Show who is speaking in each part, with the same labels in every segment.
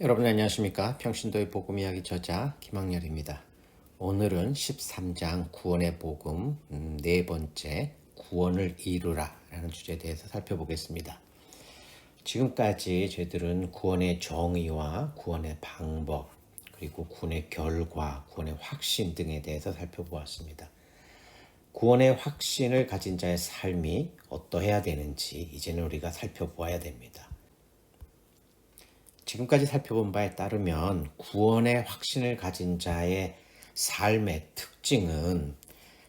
Speaker 1: 여러분 안녕하십니까? 평신도의 복음 이야기 저자 김학렬입니다. 오늘은 13장 구원의 복음 네 번째 구원을 이루라 라는 주제에 대해서 살펴보겠습니다. 지금까지 저희들은 구원의 정의와 구원의 방법 그리고 구원의 결과, 구원의 확신 등에 대해서 살펴보았습니다. 구원의 확신을 가진 자의 삶이 어떠해야 되는지 이제는 우리가 살펴보아야 됩니다. 지금까지 살펴본 바에 따르면 구원의 확신을 가진 자의 삶의 특징은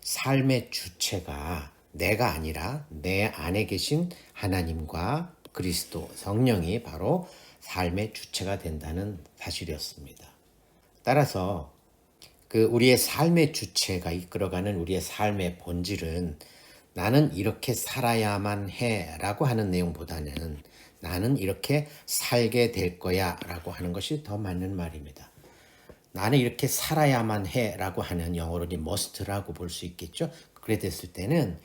Speaker 1: 삶의 주체가 내가 아니라 내 안에 계신 하나님과 그리스도, 성령이 바로 삶의 주체가 된다는 사실이었습니다. 따라서 우리의 삶의 주체가 이끌어가는 우리의 삶의 본질은 나는 이렇게 살아야만 해 라고 하는 내용보다는 나는 이렇게 살게 될 거야 라고 하는 것이 더 맞는 말입니다. 나는 이렇게 살아야만 해 라고 하는 영어로는 must라고 볼 수 있겠죠. 그래 됐을 때는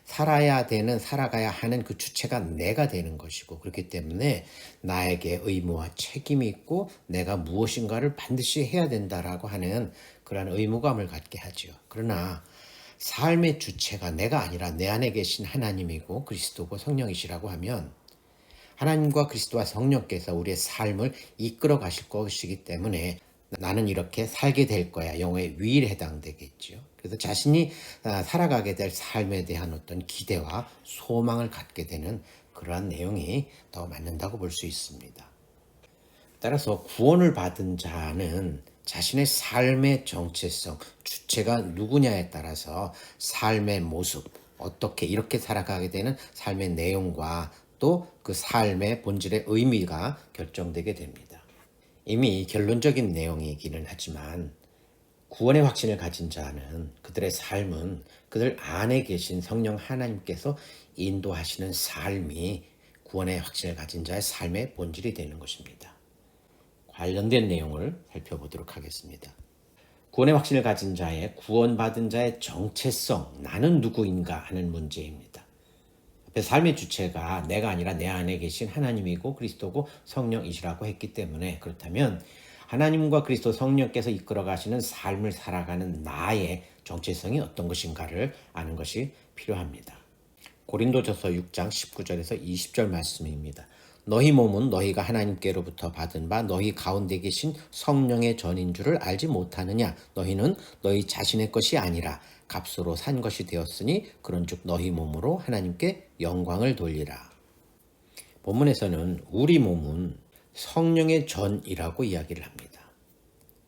Speaker 1: 살아가야 하는 그 주체가 내가 되는 것이고, 그렇기 때문에 나에게 의무와 책임이 있고 내가 무엇인가를 반드시 해야 된다라고 하는 그러한 의무감을 갖게 하죠. 그러나 삶의 주체가 내가 아니라 내 안에 계신 하나님이고 그리스도고 성령이시라고 하면 하나님과 그리스도와 성령께서 우리의 삶을 이끌어 가실 것이기 때문에 나는 이렇게 살게 될 거야. 영어의 will에 해당되겠죠. 그래서 자신이 살아가게 될 삶에 대한 어떤 기대와 소망을 갖게 되는 그러한 내용이 더 맞는다고 볼 수 있습니다. 따라서 구원을 받은 자는 자신의 삶의 정체성, 주체가 누구냐에 따라서 삶의 모습, 어떻게 이렇게 살아가게 되는 삶의 내용과 또 그 삶의 본질의 의미가 결정되게 됩니다. 이미 결론적인 내용이기는 하지만 구원의 확신을 가진 자는 그들의 삶은 그들 안에 계신 성령 하나님께서 인도하시는 삶이 구원의 확신을 가진 자의 삶의 본질이 되는 것입니다. 관련된 내용을 살펴보도록 하겠습니다. 구원의 확신을 가진 자의 구원받은 자의 정체성, 나는 누구인가 하는 문제입니다. 삶의 주체가 내가 아니라 내 안에 계신 하나님이고 그리스도고 성령이시라고 했기 때문에, 그렇다면 하나님과 그리스도 성령께서 이끌어 가시는 삶을 살아가는 나의 정체성이 어떤 것인가를 아는 것이 필요합니다. 고린도전서 6장 19절에서 20절 말씀입니다. 너희 몸은 너희가 하나님께로부터 받은 바 너희 가운데 계신 성령의 전인 줄을 알지 못하느냐. 너희는 너희 자신의 것이 아니라 값으로 산 것이 되었으니 그런즉 너희 몸으로 하나님께 영광을 돌리라. 본문에서는 우리 몸은 성령의 전이라고 이야기를 합니다.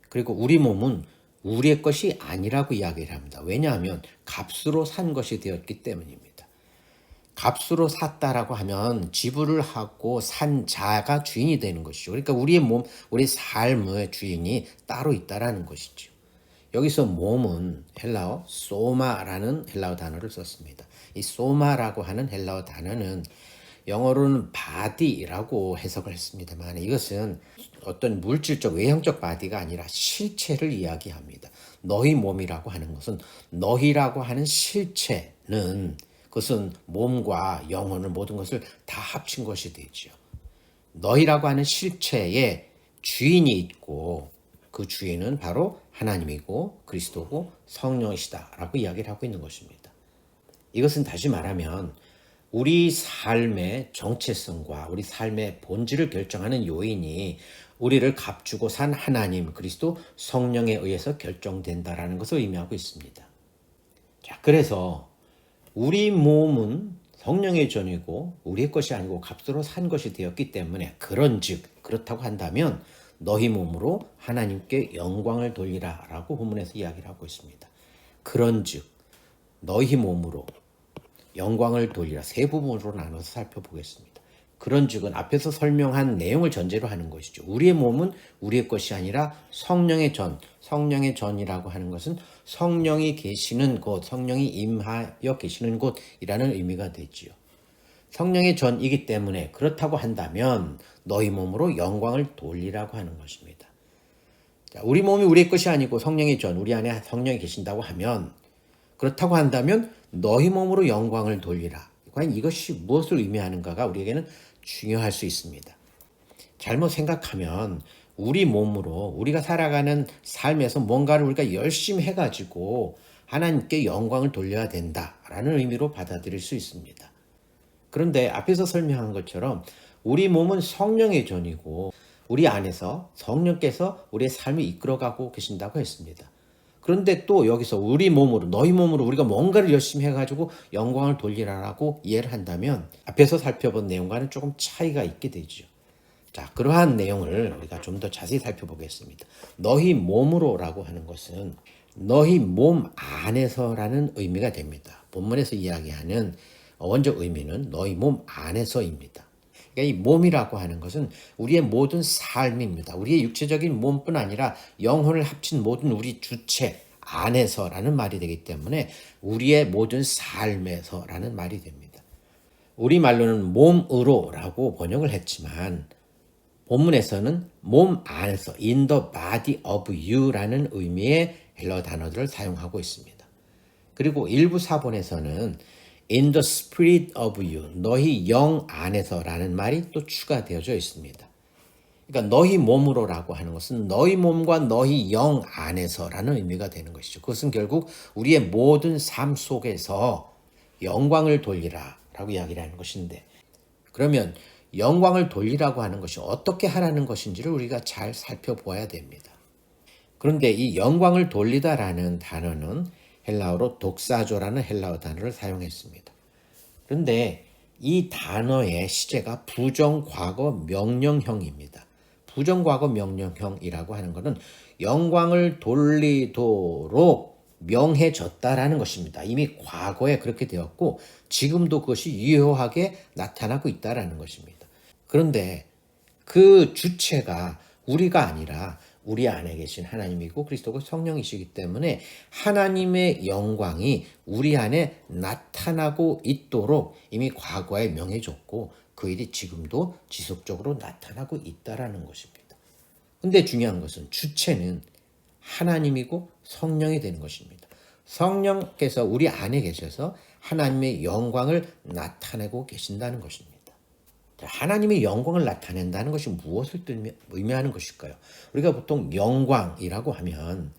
Speaker 1: 그리고 우리 몸은 우리의 것이 아니라고 이야기를 합니다. 왜냐하면 값으로 산 것이 되었기 때문입니다. 값으로 샀다라고 하면 지불을 하고 산 자가 주인이 되는 것이죠. 그러니까 우리의 몸, 우리 삶의 주인이 따로 있다라는 것이죠. 여기서 몸은 헬라어 소마라는 헬라어 단어를 썼습니다. 이 소마라고 하는 헬라어 단어는 영어로는 body라고 해석을 했습니다만 이것은 어떤 물질적 외형적 body가 아니라 실체를 이야기합니다. 너희 몸이라고 하는 것은 너희라고 하는 실체는 그것은 몸과 영혼을 모든 것을 다 합친 것이 되죠. 너희라고 하는 실체에 주인이 있고 그 주인은 바로 하나님이고 그리스도고 성령이시다라고 이야기를 하고 있는 것입니다. 이것은 다시 말하면 우리 삶의 정체성과 우리 삶의 본질을 결정하는 요인이 우리를 값주고 산 하나님 그리스도 성령에 의해서 결정된다라는 것을 의미하고 있습니다. 자, 그래서 우리 몸은 성령의 전이고 우리의 것이 아니고 값으로 산 것이 되었기 때문에 그렇다고 한다면 너희 몸으로 하나님께 영광을 돌리라 라고 본문에서 이야기를 하고 있습니다. 그런즉 너희 몸으로 영광을 돌리라. 세 부분으로 나눠서 살펴보겠습니다. 그런즉은 앞에서 설명한 내용을 전제로 하는 것이죠. 우리의 몸은 우리의 것이 아니라 성령의 전이라고 하는 것은 성령이 계시는 곳, 성령이 임하여 계시는 곳이라는 의미가 되지요. 성령의 전이기 때문에 그렇다고 한다면 너희 몸으로 영광을 돌리라고 하는 것입니다. 자, 우리 몸이 우리의 것이 아니고 성령의 전, 우리 안에 성령이 계신다고 하면, 그렇다고 한다면 너희 몸으로 영광을 돌리라. 과연 이것이 무엇을 의미하는가가 우리에게는 중요할 수 있습니다. 잘못 생각하면 우리 몸으로 우리가 살아가는 삶에서 뭔가를 우리가 열심히 해가지고 하나님께 영광을 돌려야 된다라는 의미로 받아들일 수 있습니다. 그런데 앞에서 설명한 것처럼 우리 몸은 성령의 전이고 우리 안에서 성령께서 우리의 삶을 이끌어가고 계신다고 했습니다. 그런데 또 여기서 우리 몸으로 너희 몸으로 우리가 뭔가를 열심히 해가지고 영광을 돌리라라고 이해를 한다면 앞에서 살펴본 내용과는 조금 차이가 있게 되죠. 자, 그러한 내용을 우리가 좀 더 자세히 살펴보겠습니다. 너희 몸으로라고 하는 것은 너희 몸 안에서라는 의미가 됩니다. 본문에서 이야기하는 원적 의미는 너희 몸 안에서입니다. 그러니까 이 몸이라고 하는 것은 우리의 모든 삶입니다. 우리의 육체적인 몸뿐 아니라 영혼을 합친 모든 우리 주체 안에서라는 말이 되기 때문에 우리의 모든 삶에서라는 말이 됩니다. 우리말로는 몸으로라고 번역을 했지만 본문에서는 몸 안에서 in the body of you라는 의미의 헬러 단어들을 사용하고 있습니다. 그리고 일부 사본에서는 in the spirit of you, 너희 영 안에서라는 말이 또 추가되어져 있습니다. 그러니까 너희 몸으로라고 하는 것은 너희 몸과 너희 영 안에서라는 의미가 되는 것이죠. 그것은 결국 우리의 모든 삶 속에서 영광을 돌리라라고 이야기를 하는 것인데, 그러면 영광을 돌리라고 하는 것이 어떻게 하라는 것인지를 우리가 잘 살펴보아야 됩니다. 그런데 이 영광을 돌리다라는 단어는 헬라어로 독사조라는 헬라어 단어를 사용했습니다. 그런데 이 단어의 시제가 부정과거 명령형입니다. 부정과거 명령형이라고 하는 것은 영광을 돌리도록 명해졌다라는 것입니다. 이미 과거에 그렇게 되었고 지금도 그것이 유효하게 나타나고 있다라는 것입니다. 그런데 그 주체가 우리가 아니라 우리 안에 계신 하나님이고 그리스도가 성령이시기 때문에 하나님의 영광이 우리 안에 나타나고 있도록 이미 과거에 명해졌고 그 일이 지금도 지속적으로 나타나고 있다라는 것입니다. 근데 중요한 것은 주체는 하나님이고 성령이 되는 것입니다. 성령께서 우리 안에 계셔서 하나님의 영광을 나타내고 계신다는 것입니다. 하나님의 영광을 나타낸다는 것이 무엇을 의미하는 것일까요? 우리가 보통 영광이라고 하면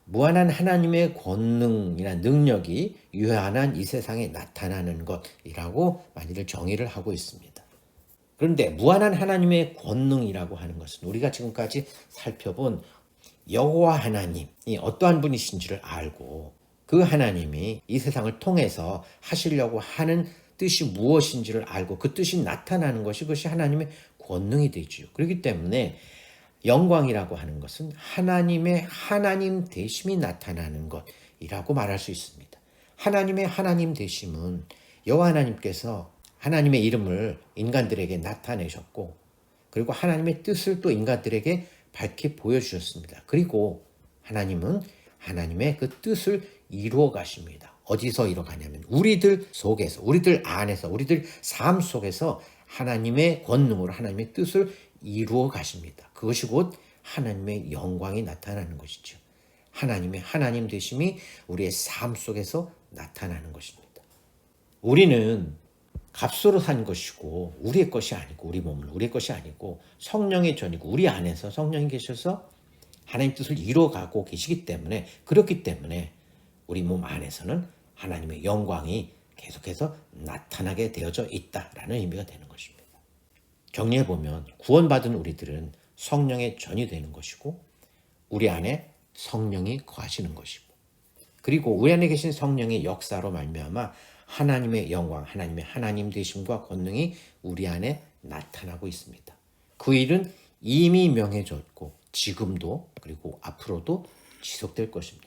Speaker 1: 무한한 하나님의 권능이나 능력이 유한한 이 세상에 나타나는 것이라고 많이들 정의를 하고 있습니다. 그런데 무한한 하나님의 권능이라고 하는 것은 우리가 지금까지 살펴본 여호와 하나님이 어떠한 분이신지를 알고 그 하나님이 이 세상을 통해서 하시려고 하는 뜻이 무엇인지를 알고 그 뜻이 나타나는 것이 그것이 하나님의 권능이 되지요. 그렇기 때문에 영광이라고 하는 것은 하나님의 하나님 되심이 나타나는 것이라고 말할 수 있습니다. 하나님의 하나님 되심은 여호와 하나님께서 하나님의 이름을 인간들에게 나타내셨고 그리고 하나님의 뜻을 또 인간들에게 밝히 보여주셨습니다. 그리고 하나님은 하나님의 그 뜻을 이루어 가십니다. 어디서 이뤄가냐면 우리들 속에서, 우리들 안에서, 우리들 삶 속에서 하나님의 권능으로 하나님의 뜻을 이루어 가십니다. 그것이 곧 하나님의 영광이 나타나는 것이죠. 하나님의 하나님 되심이 우리의 삶 속에서 나타나는 것입니다. 우리는 값으로 산 것이고 우리의 것이 아니고 우리 몸은 우리의 것이 아니고 성령의 전이고 우리 안에서 성령이 계셔서 하나님 뜻을 이루어가고 계시기 때문에 그렇기 때문에 우리 몸 안에서는 하나님의 영광이 계속해서 나타나게 되어져 있다라는 의미가 되는 것입니다. 정리해보면 구원받은 우리들은 성령의 전이 되는 것이고 우리 안에 성령이 거하시는 것이고 그리고 우리 안에 계신 성령의 역사로 말미암아 하나님의 영광, 하나님의 하나님 되심과 권능이 우리 안에 나타나고 있습니다. 그 일은 이미 명해졌고 지금도 그리고 앞으로도 지속될 것입니다.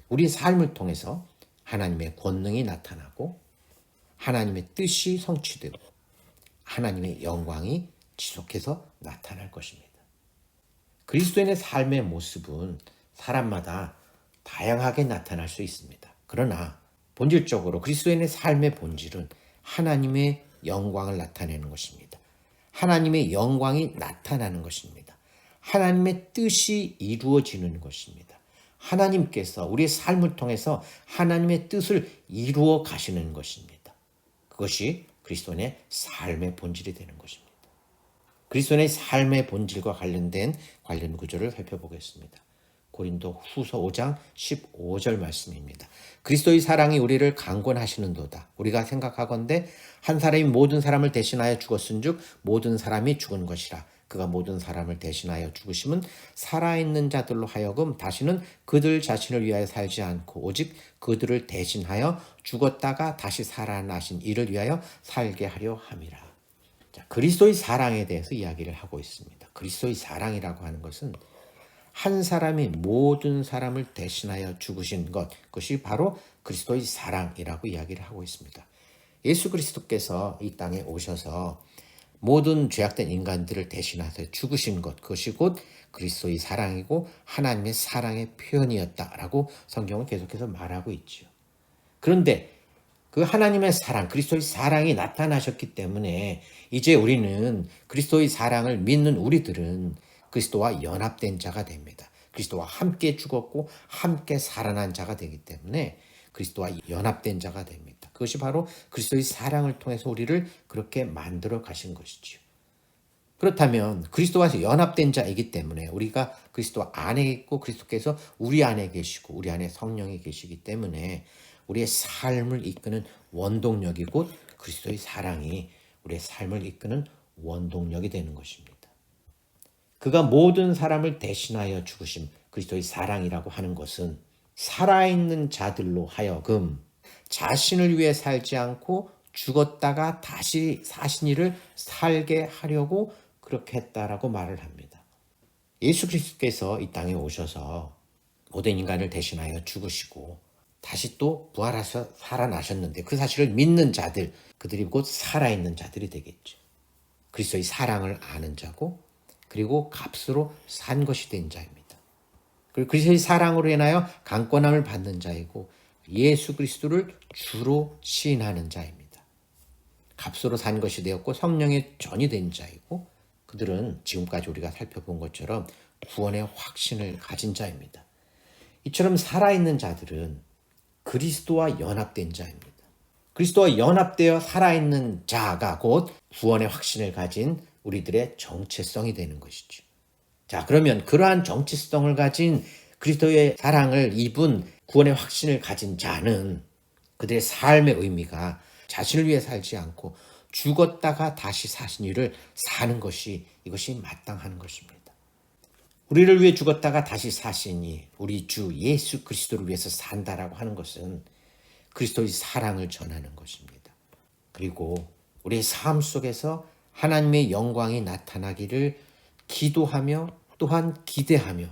Speaker 1: 우리 삶을 통해서 하나님의 권능이 나타나고 하나님의 뜻이 성취되고 하나님의 영광이 지속해서 나타날 것입니다. 그리스도인의 삶의 모습은 사람마다 다양하게 나타날 수 있습니다. 그러나 본질적으로 그리스도인의 삶의 본질은 하나님의 영광을 나타내는 것입니다. 하나님의 영광이 나타나는 것입니다. 하나님의 뜻이 이루어지는 것입니다. 하나님께서 우리의 삶을 통해서 하나님의 뜻을 이루어 가시는 것입니다. 그것이 그리스도인의 삶의 본질이 되는 것입니다. 그리스도인의 삶의 본질과 관련된 관련 구절을 살펴보겠습니다. 고린도 후서 5장 15절 말씀입니다. 그리스도의 사랑이 우리를 강권하시는도다. 우리가 생각하건대 한 사람이 모든 사람을 대신하여 죽었은즉 모든 사람이 죽은 것이라. 그가 모든 사람을 대신하여 죽으심은 살아있는 자들로 하여금 다시는 그들 자신을 위하여 살지 않고 오직 그들을 대신하여 죽었다가 다시 살아나신 이를 위하여 살게 하려 함이라. 자, 그리스도의 사랑에 대해서 이야기를 하고 있습니다. 그리스도의 사랑이라고 하는 것은 한 사람이 모든 사람을 대신하여 죽으신 것, 그것이 바로 그리스도의 사랑이라고 이야기를 하고 있습니다. 예수 그리스도께서 이 땅에 오셔서 모든 죄악된 인간들을 대신하여 죽으신 것, 그것이 곧 그리스도의 사랑이고 하나님의 사랑의 표현이었다라고 성경은 계속해서 말하고 있죠. 그런데 그 하나님의 사랑, 그리스도의 사랑이 나타나셨기 때문에 이제 우리는 그리스도의 사랑을 믿는 우리들은 그리스도와 연합된 자가 됩니다. 그리스도와 함께 죽었고 함께 살아난 자가 되기 때문에 그리스도와 연합된 자가 됩니다. 그것이 바로 그리스도의 사랑을 통해서 우리를 그렇게 만들어 가신 것이죠. 그렇다면 그리스도와 연합된 자이기 때문에 우리가 그리스도 안에 있고 그리스도께서 우리 안에 계시고 우리 안에 성령이 계시기 때문에 우리의 삶을 이끄는 원동력이 곧 그리스도의 사랑이 우리의 삶을 이끄는 원동력이 되는 것입니다. 그가 모든 사람을 대신하여 죽으심, 그리스도의 사랑이라고 하는 것은 살아있는 자들로 하여금 자신을 위해 살지 않고 죽었다가 다시 사신 이를 살게 하려고 그렇게 했다라고 말을 합니다. 예수 그리스도께서 이 땅에 오셔서 모든 인간을 대신하여 죽으시고 다시 또 부활하셔 살아나셨는데 그 사실을 믿는 자들, 그들이 곧 살아있는 자들이 되겠죠. 그리스도의 사랑을 아는 자고 그리고 값으로 산 것이 된 자입니다. 그리고 그리스도의 사랑으로 인하여 강권함을 받는 자이고 예수 그리스도를 주로 시인하는 자입니다. 값으로 산 것이 되었고 성령의 전이 된 자이고 그들은 지금까지 우리가 살펴본 것처럼 구원의 확신을 가진 자입니다. 이처럼 살아있는 자들은 그리스도와 연합된 자입니다. 그리스도와 연합되어 살아있는 자가 곧 구원의 확신을 가진 우리들의 정체성이 되는 것이죠. 자, 그러면 그러한 정체성을 가진 그리스도의 사랑을 입은 구원의 확신을 가진 자는 그들의 삶의 의미가 자신을 위해 살지 않고 죽었다가 다시 사신 이를 사는 것이 이것이 마땅한 것입니다. 우리를 위해 죽었다가 다시 사시니 우리 주 예수 그리스도를 위해서 산다라고 하는 것은 그리스도의 사랑을 전하는 것입니다. 그리고 우리의 삶 속에서 하나님의 영광이 나타나기를 기도하며 또한 기대하며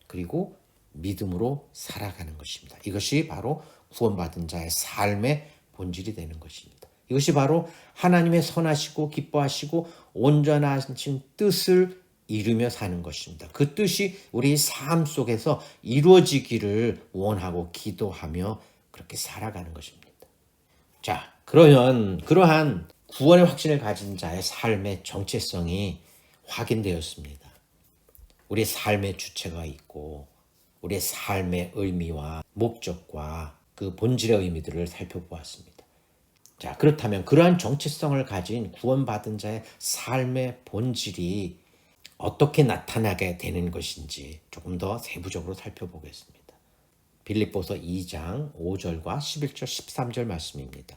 Speaker 1: 그리고 믿음으로 살아가는 것입니다. 이것이 바로 구원받은 자의 삶의 본질이 되는 것입니다. 이것이 바로 하나님의 선하시고 기뻐하시고 온전하신 뜻을 이루며 사는 것입니다. 그 뜻이 우리 삶 속에서 이루어지기를 원하고 기도하며 그렇게 살아가는 것입니다. 자, 그러면 그러한 구원의 확신을 가진 자의 삶의 정체성이 확인되었습니다. 우리의 삶의 주체가 있고 우리의 삶의 의미와 목적과 그 본질의 의미들을 살펴보았습니다. 자, 그렇다면 그러한 정체성을 가진 구원받은 자의 삶의 본질이 어떻게 나타나게 되는 것인지 조금 더 세부적으로 살펴보겠습니다. 빌립보서 2장 5절과 11절 13절 말씀입니다.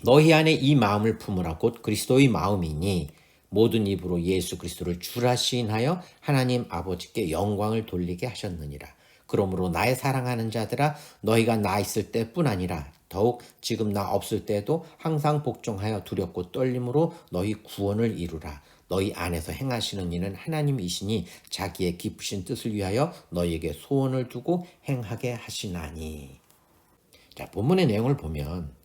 Speaker 1: 너희 안에 이 마음을 품으라 곧 그리스도의 마음이니 모든 입으로 예수 그리스도를 주라 시인하여 하나님 아버지께 영광을 돌리게 하셨느니라. 그러므로 나의 사랑하는 자들아 너희가 나 있을 때뿐 아니라 더욱 지금 나 없을 때도 항상 복종하여 두렵고 떨림으로 너희 구원을 이루라. 너희 안에서 행하시는 이는 하나님이시니 자기의 기쁘신 뜻을 위하여 너희에게 소원을 두고 행하게 하시나니. 자, 본문의 내용을 보면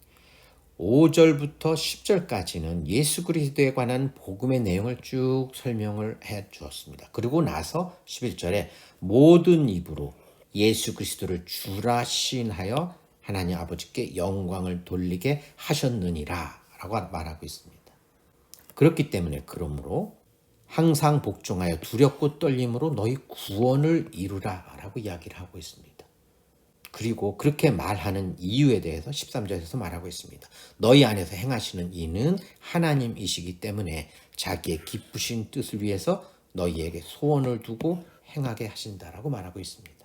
Speaker 1: 5절부터 10절까지는 예수 그리스도에 관한 복음의 내용을 쭉 설명을 해 주었습니다. 그리고 나서 11절에 모든 입으로 예수 그리스도를 주라 시인하여 하나님 아버지께 영광을 돌리게 하셨느니라 라고 말하고 있습니다. 그렇기 때문에 그러므로 항상 복종하여 두렵고 떨림으로 너희 구원을 이루라 라고 이야기를 하고 있습니다. 그리고 그렇게 말하는 이유에 대해서 13절에서 말하고 있습니다. 너희 안에서 행하시는 이는 하나님이시기 때문에 자기의 기쁘신 뜻을 위해서 너희에게 소원을 두고 행하게 하신다라고 말하고 있습니다.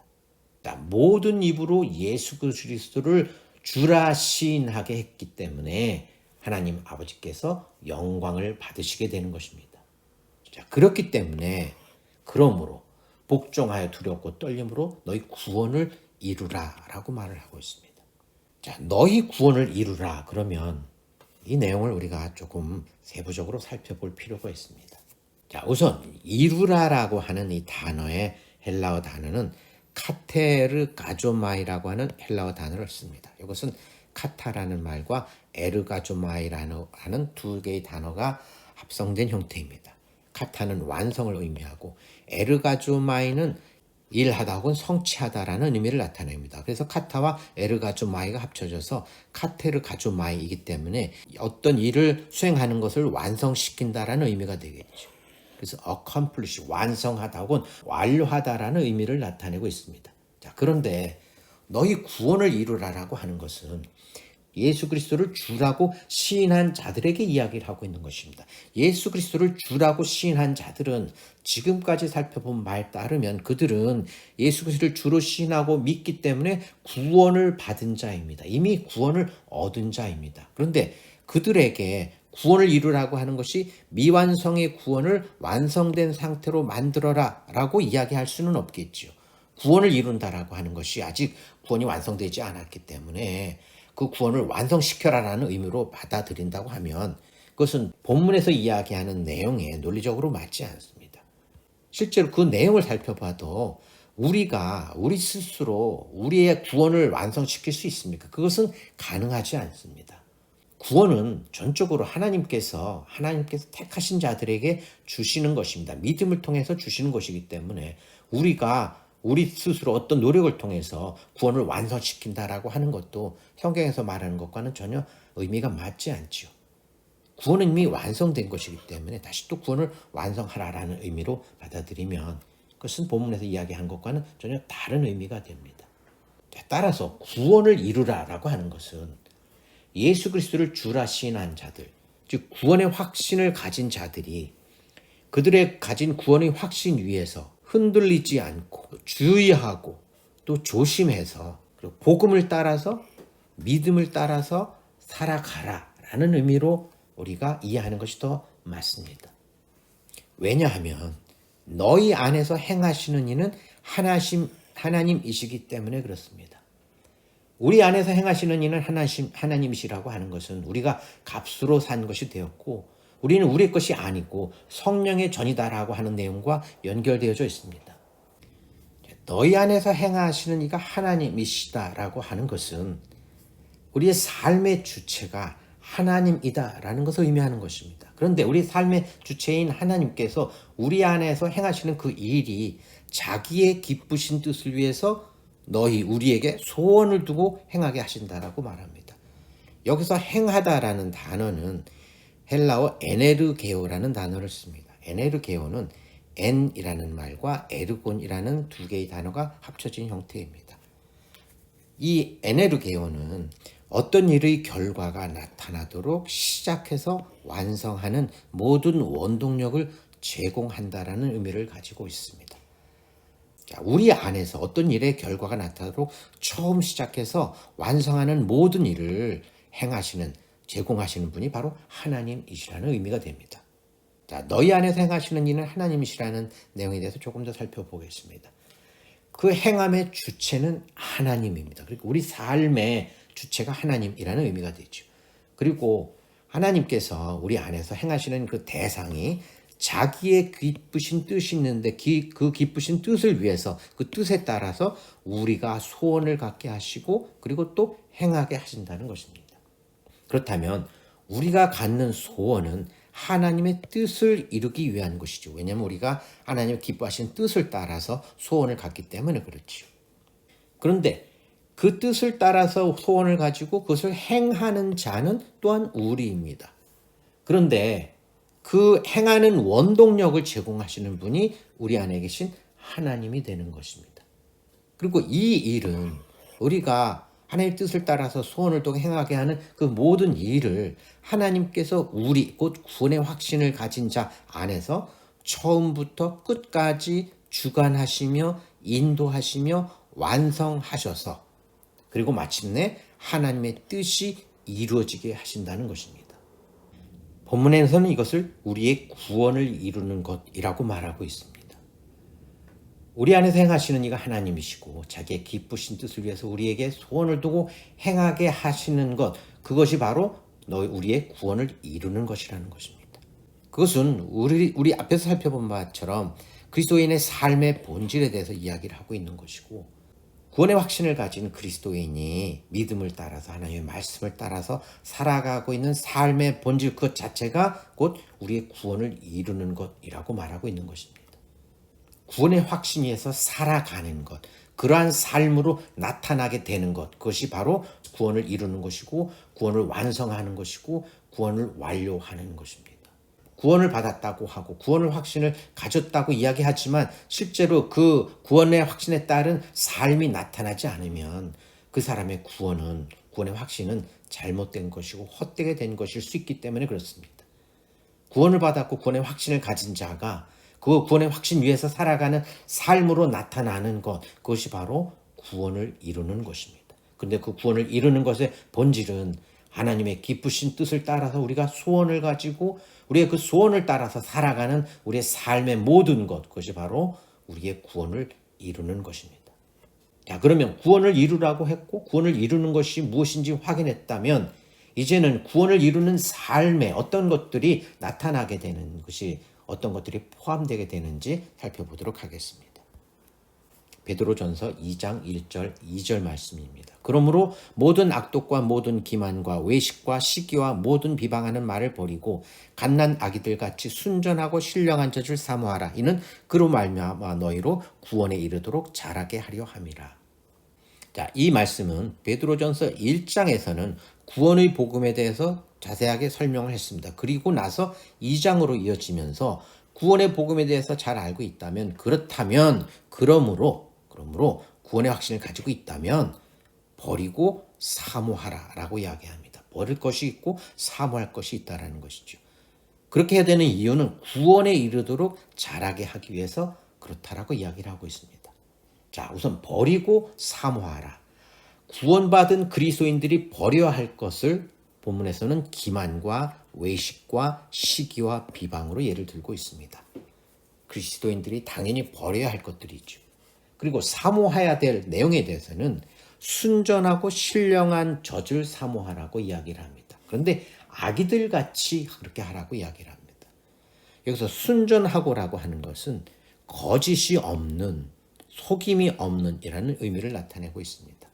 Speaker 1: 모든 입으로 예수 그리스도를 주라 시인하게 했기 때문에 하나님 아버지께서 영광을 받으시게 되는 것입니다. 자, 그렇기 때문에 그러므로 복종하여 두렵고 떨림으로 너희 구원을 이루라 라고 말을 하고 있습니다. 자, 너희 구원을 이루라 그러면 이 내용을 우리가 조금 세부적으로 살펴볼 필요가 있습니다. 자, 우선 이루라라고 하는 이 단어의 헬라어 단어는 카테르가조마이라고 하는 헬라어 단어를 씁니다. 이것은 카타라는 말과 에르가조마이라는 두 개의 단어가 합성된 형태입니다. 카타는 완성을 의미하고 에르가조마이는 일하다 혹은 성취하다라는 의미를 나타냅니다. 그래서 카타와 에르가조마이가 합쳐져서 카테르가조마이이기 때문에 어떤 일을 수행하는 것을 완성시킨다라는 의미가 되겠죠. 그래서 accomplish, 완성하다 혹은 완료하다라는 의미를 나타내고 있습니다. 자, 그런데 너희 구원을 이루라라고 하는 것은 예수 그리스도를 주라고 시인한 자들에게 이야기를 하고 있는 것입니다. 예수 그리스도를 주라고 시인한 자들은 지금까지 살펴본 말 따르면 그들은 예수 그리스도를 주로 시인하고 믿기 때문에 구원을 받은 자입니다. 이미 구원을 얻은 자입니다. 그런데 그들에게 구원을 이루라고 하는 것이 미완성의 구원을 완성된 상태로 만들어라 라고 이야기할 수는 없겠죠. 구원을 이룬다라고 하는 것이 아직 구원이 완성되지 않았기 때문에 그 구원을 완성시켜라라는 의미로 받아들인다고 하면 그것은 본문에서 이야기하는 내용에 논리적으로 맞지 않습니다. 실제로 그 내용을 살펴봐도 우리가 우리 스스로 우리의 구원을 완성시킬 수 있습니까? 그것은 가능하지 않습니다. 구원은 전적으로 하나님께서 택하신 자들에게 주시는 것입니다. 믿음을 통해서 주시는 것이기 때문에 우리가 우리 스스로 어떤 노력을 통해서 구원을 완성시킨다라고 하는 것도 성경에서 말하는 것과는 전혀 의미가 맞지 않지요. 구원은 이미 완성된 것이기 때문에 다시 또 구원을 완성하라라는 의미로 받아들이면 그것은 본문에서 이야기한 것과는 전혀 다른 의미가 됩니다. 따라서 구원을 이루라라고 하는 것은 예수 그리스도를 주라 시인한 자들, 즉 구원의 확신을 가진 자들이 그들의 가진 구원의 확신 위에서 흔들리지 않고 주의하고 또 조심해서 그리고 복음을 따라서 믿음을 따라서 살아가라라는 의미로 우리가 이해하는 것이 더 맞습니다. 왜냐하면 너희 안에서 행하시는 이는 하나님이시기 때문에 그렇습니다. 우리 안에서 행하시는 이는 하나님이시라고 하는 것은 우리가 값으로 산 것이 되었고 우리는 우리 것이 아니고 성령의 전이다라고 하는 내용과 연결되어져 있습니다. 너희 안에서 행하시는 이가 하나님이시다라고 하는 것은 우리의 삶의 주체가 하나님이다라는 것을 의미하는 것입니다. 그런데 우리 삶의 주체인 하나님께서 우리 안에서 행하시는 그 일이 자기의 기쁘신 뜻을 위해서 우리에게 소원을 두고 행하게 하신다라고 말합니다. 여기서 행하다라는 단어는 헬라어 에네르게오라는 단어를 씁니다. 에네르게오는 엔이라는 말과 에르곤이라는 두 개의 단어가 합쳐진 형태입니다. 이 에네르게오는 어떤 일의 결과가 나타나도록 시작해서 완성하는 모든 원동력을 제공한다라는 의미를 가지고 있습니다. 우리 안에서 어떤 일의 결과가 나타나도록 처음 시작해서 완성하는 모든 일을 제공하시는 분이 바로 하나님이시라는 의미가 됩니다. 자, 너희 안에서 행하시는 이는 하나님이시라는 내용에 대해서 조금 더 살펴보겠습니다. 그 행함의 주체는 하나님입니다. 그리고 우리 삶의 주체가 하나님이라는 의미가 되죠. 그리고 하나님께서 우리 안에서 행하시는 그 대상이 자기의 기쁘신 뜻이 있는데 그 기쁘신 뜻을 위해서 그 뜻에 따라서 우리가 소원을 갖게 하시고 그리고 또 행하게 하신다는 것입니다. 그렇다면 우리가 갖는 소원은 하나님의 뜻을 이루기 위한 것이죠. 왜냐하면 우리가 하나님의 기뻐하신 뜻을 따라서 소원을 갖기 때문에 그렇죠. 그런데 그 뜻을 따라서 소원을 가지고 그것을 행하는 자는 또한 우리입니다. 그런데 그 행하는 원동력을 제공하시는 분이 우리 안에 계신 하나님이 되는 것입니다. 그리고 이 일은 우리가 하나님의 뜻을 따라서 소원을 또 행하게 하는 그 모든 일을 하나님께서 우리 곧 구원의 확신을 가진 자 안에서 처음부터 끝까지 주관하시며 인도하시며 완성하셔서 그리고 마침내 하나님의 뜻이 이루어지게 하신다는 것입니다. 본문에서는 이것을 우리의 구원을 이루는 것이라고 말하고 있습니다. 우리 안에서 행하시는 이가 하나님이시고 자기의 기쁘신 뜻을 위해서 우리에게 소원을 두고 행하게 하시는 것, 그것이 바로 우리의 구원을 이루는 것이라는 것입니다. 그것은 우리 앞에서 살펴본 바처럼 그리스도인의 삶의 본질에 대해서 이야기를 하고 있는 것이고, 구원의 확신을 가진 그리스도인이 믿음을 따라서 하나님의 말씀을 따라서 살아가고 있는 삶의 본질 그 자체가 곧 우리의 구원을 이루는 것이라고 말하고 있는 것입니다. 구원의 확신 위에서 살아가는 것, 그러한 삶으로 나타나게 되는 것, 그것이 바로 구원을 이루는 것이고 구원을 완성하는 것이고 구원을 완료하는 것입니다. 구원을 받았다고 하고 구원의 확신을 가졌다고 이야기하지만 실제로 그 구원의 확신에 따른 삶이 나타나지 않으면 그 사람의 구원의 확신은 잘못된 것이고 헛되게 된 것일 수 있기 때문에 그렇습니다. 구원을 받았고 구원의 확신을 가진 자가 그 구원의 확신 위에서 살아가는 삶으로 나타나는 것, 그것이 바로 구원을 이루는 것입니다. 그런데 그 구원을 이루는 것의 본질은 하나님의 기쁘신 뜻을 따라서 우리가 소원을 가지고 우리의 그 소원을 따라서 살아가는 우리의 삶의 모든 것, 그것이 바로 우리의 구원을 이루는 것입니다. 자, 그러면 구원을 이루라고 했고 구원을 이루는 것이 무엇인지 확인했다면 이제는 구원을 이루는 삶에 어떤 것들이 나타나게 되는 것이 어떤 것들이 포함되게 되는지 살펴보도록 하겠습니다. 베드로전서 2장 1절 2절 말씀입니다. 그러므로 모든 악독과 모든 기만과 외식과 시기와 모든 비방하는 말을 버리고 갓난 아기들 같이 순전하고 신령한 젖을 사모하라. 이는 그로 말미암아 너희로 구원에 이르도록 자라게 하려 함이라. 자, 이 말씀은 베드로전서 1장에서는 구원의 복음에 대해서 자세하게 설명을 했습니다. 그리고 나서 2장으로 이어지면서 구원의 복음에 대해서 잘 알고 있다면 그러므로 구원의 확신을 가지고 있다면 버리고 사모하라라고 이야기합니다. 버릴 것이 있고 사모할 것이 있다라는 것이죠. 그렇게 해야 되는 이유는 구원에 이르도록 자라게 하기 위해서 그렇다라고 이야기를 하고 있습니다. 자, 우선 버리고 사모하라. 구원받은 그리스도인들이 버려야 할 것을 본문에서는 기만과 외식과 시기와 비방으로 예를 들고 있습니다. 그리스도인들이 당연히 버려야 할 것들이죠. 그리고 사모해야 될 내용에 대해서는 순전하고 신령한 젖을 사모하라고 이야기를 합니다. 그런데 아기들 같이 그렇게 하라고 이야기를 합니다. 여기서 순전하고라고 하는 것은 거짓이 없는, 속임이 없는 이라는 의미를 나타내고 있습니다.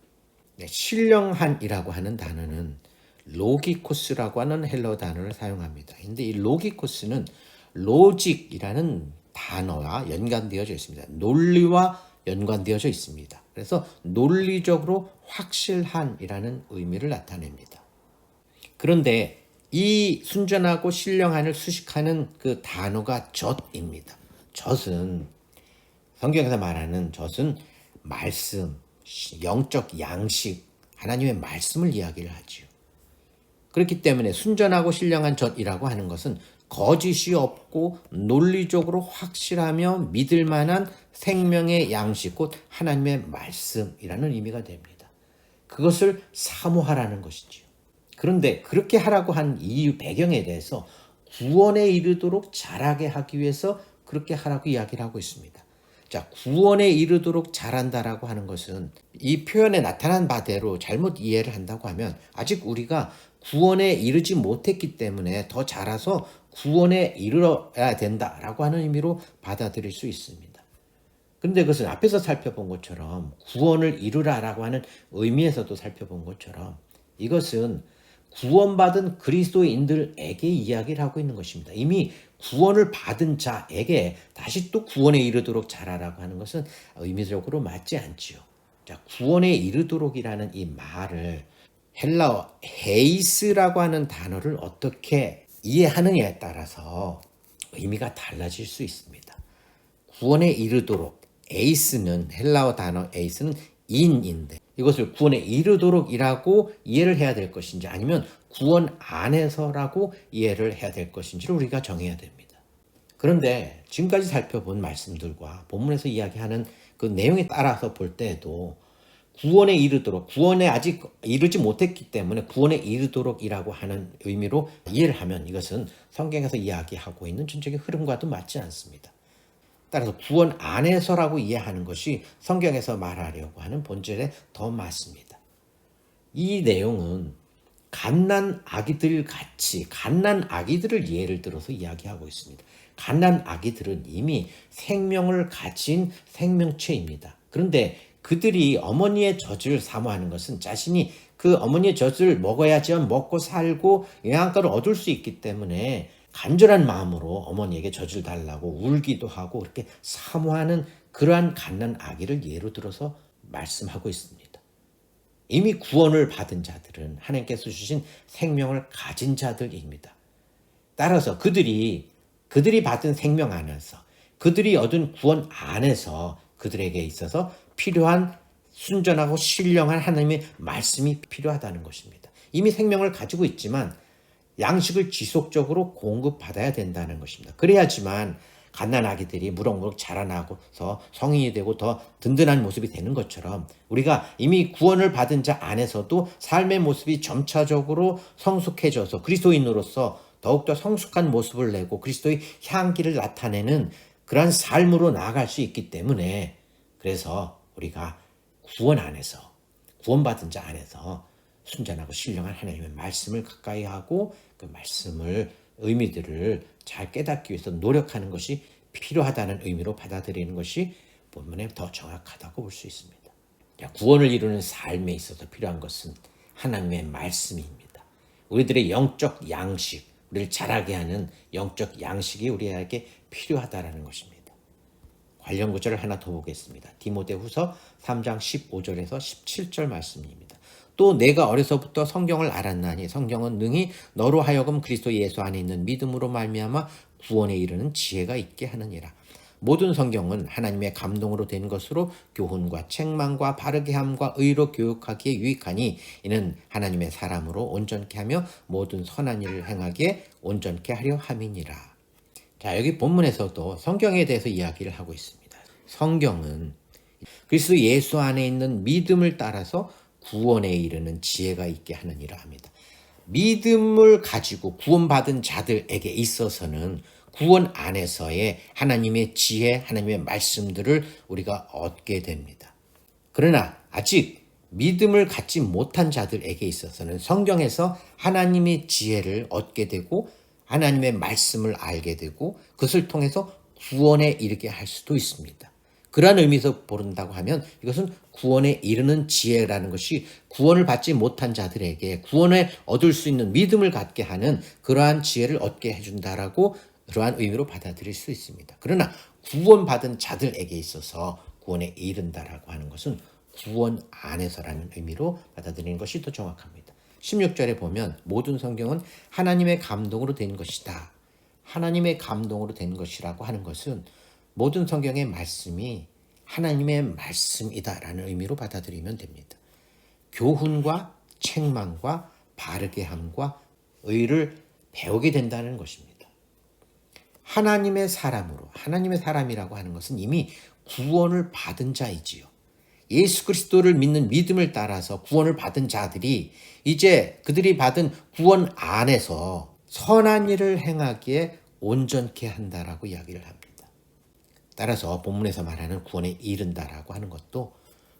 Speaker 1: 네, 신령한이라고 하는 단어는 로기코스라고 하는 헬러 단어를 사용합니다. 근데 이 로기코스는 로직이라는 단어와 연관되어져 있습니다. 논리와 연관되어져 있습니다. 그래서 논리적으로 확실한이라는 의미를 나타냅니다. 그런데 이 순전하고 신령한을 수식하는 그 단어가 젖입니다. 젖은 성경에서 말하는 젖은 말씀, 영적 양식, 하나님의 말씀을 이야기를 하지요. 그렇기 때문에 순전하고 신령한 젖이라고 하는 것은 거짓이 없고 논리적으로 확실하며 믿을 만한 생명의 양식, 곧 하나님의 말씀이라는 의미가 됩니다. 그것을 사모하라는 것이지요. 그런데 그렇게 하라고 한 이유 배경에 대해서 구원에 이르도록 자라게 하기 위해서 그렇게 하라고 이야기를 하고 있습니다. 자, 구원에 이르도록 자란다라고 하는 것은 이 표현에 나타난 바대로 잘못 이해를 한다고 하면 아직 우리가 구원에 이르지 못했기 때문에 더 자라서 구원에 이르러야 된다라고 하는 의미로 받아들일 수 있습니다. 그런데 그것은 앞에서 살펴본 것처럼 구원을 이루라라고 하는 의미에서도 살펴본 것처럼 이것은 구원받은 그리스도인들에게 이야기를 하고 있는 것입니다. 이미 구원을 받은 자에게 다시 또 구원에 이르도록 자라라고 하는 것은 의미적으로 맞지 않지요. 자, 구원에 이르도록이라는 이 말을 헬라어 헤이스라고 하는 단어를 어떻게 이해하느냐에 따라서 의미가 달라질 수 있습니다. 구원에 이르도록 에이스는 헬라어 단어 에이스는 인인데 이것을 구원에 이르도록이라고 이해를 해야 될 것인지 아니면 구원 안에서라고 이해를 해야 될 것인지를 우리가 정해야 됩니다. 그런데 지금까지 살펴본 말씀들과 본문에서 이야기하는 그 내용에 따라서 볼 때에도 구원에 이르도록, 구원에 아직 이르지 못했기 때문에 구원에 이르도록이라고 하는 의미로 이해를 하면 이것은 성경에서 이야기하고 있는 전적인 흐름과도 맞지 않습니다. 따라서 구원 안에서라고 이해하는 것이 성경에서 말하려고 하는 본질에 더 맞습니다. 이 내용은 갓난 아기들 같이 갓난 아기들을 예를 들어서 이야기하고 있습니다. 갓난 아기들은 이미 생명을 가진 생명체입니다. 그런데 그들이 어머니의 젖을 사모하는 것은 자신이 그 어머니의 젖을 먹어야지만 먹고 살고 영양가를 얻을 수 있기 때문에 간절한 마음으로 어머니에게 젖을 달라고 울기도 하고 그렇게 사모하는 그러한 갓난 아기를 예로 들어서 말씀하고 있습니다. 이미 구원을 받은 자들은 하나님께서 주신 생명을 가진 자들입니다. 따라서 그들이 받은 생명 안에서 그들이 얻은 구원 안에서 그들에게 있어서 필요한 순전하고 신령한 하나님의 말씀이 필요하다는 것입니다. 이미 생명을 가지고 있지만 양식을 지속적으로 공급받아야 된다는 것입니다. 그래야지만 갓난아기들이 무럭무럭 자라나고서 성인이 되고 더 든든한 모습이 되는 것처럼 우리가 이미 구원을 받은 자 안에서도 삶의 모습이 점차적으로 성숙해져서 그리스도인으로서 더욱더 성숙한 모습을 내고 그리스도의 향기를 나타내는 그러한 삶으로 나아갈 수 있기 때문에 그래서 우리가 구원 안에서 구원받은 자 안에서 순전하고 신령한 하나님의 말씀을 가까이 하고 그 말씀을 의미들을 잘 깨닫기 위해서 노력하는 것이 필요하다는 의미로 받아들이는 것이 본문에 더 정확하다고 볼 수 있습니다. 구원을 이루는 삶에 있어서 필요한 것은 하나님의 말씀입니다. 우리들의 영적 양식, 우리를 자라게 하는 영적 양식이 우리에게 필요하다는 것입니다. 관련 구절을 하나 더 보겠습니다. 디모데후서 3장 15절에서 17절 말씀입니다. 또 내가 어려서부터 성경을 알았나니 성경은 능히 너로 하여금 그리스도 예수 안에 있는 믿음으로 말미암아 구원에 이르는 지혜가 있게 하느니라. 모든 성경은 하나님의 감동으로 된 것으로 교훈과 책망과 바르게 함과 의로 교육하기에 유익하니 이는 하나님의 사람으로 온전케 하며 모든 선한 일을 행하기에 온전케 하려 함이니라. 자, 여기 본문에서도 성경에 대해서 이야기를 하고 있습니다. 성경은 그리스도 예수 안에 있는 믿음을 따라서 구원에 이르는 지혜가 있게 하느니라 합니다. 믿음을 가지고 구원받은 자들에게 있어서는 구원 안에서의 하나님의 지혜, 하나님의 말씀들을 우리가 얻게 됩니다. 그러나 아직 믿음을 갖지 못한 자들에게 있어서는 성경에서 하나님의 지혜를 얻게 되고 하나님의 말씀을 알게 되고 그것을 통해서 구원에 이르게 할 수도 있습니다. 그러한 의미에서 본다고 하면 이것은 구원에 이르는 지혜라는 것이 구원을 받지 못한 자들에게 구원을 얻을 수 있는 믿음을 갖게 하는 그러한 지혜를 얻게 해준다라고 그러한 의미로 받아들일 수 있습니다. 그러나 구원받은 자들에게 있어서 구원에 이른다라고 하는 것은 구원 안에서라는 의미로 받아들이는 것이 더 정확합니다. 16절에 보면 모든 성경은 하나님의 감동으로 된 것이다. 하나님의 감동으로 된 것이라고 하는 것은 모든 성경의 말씀이 하나님의 말씀이다라는 의미로 받아들이면 됩니다. 교훈과 책망과 바르게 함과 의를 배우게 된다는 것입니다. 하나님의 사람으로, 하나님의 사람이라고 하는 것은 이미 구원을 받은 자이지요. 예수 그리스도를 믿는 믿음을 따라서 구원을 받은 자들이 이제 그들이 받은 구원 안에서 선한 일을 행하기에 온전케 한다라고 이야기를 합니다. 따라서 본문에서 말하는 구원에 이른다라고 하는 것도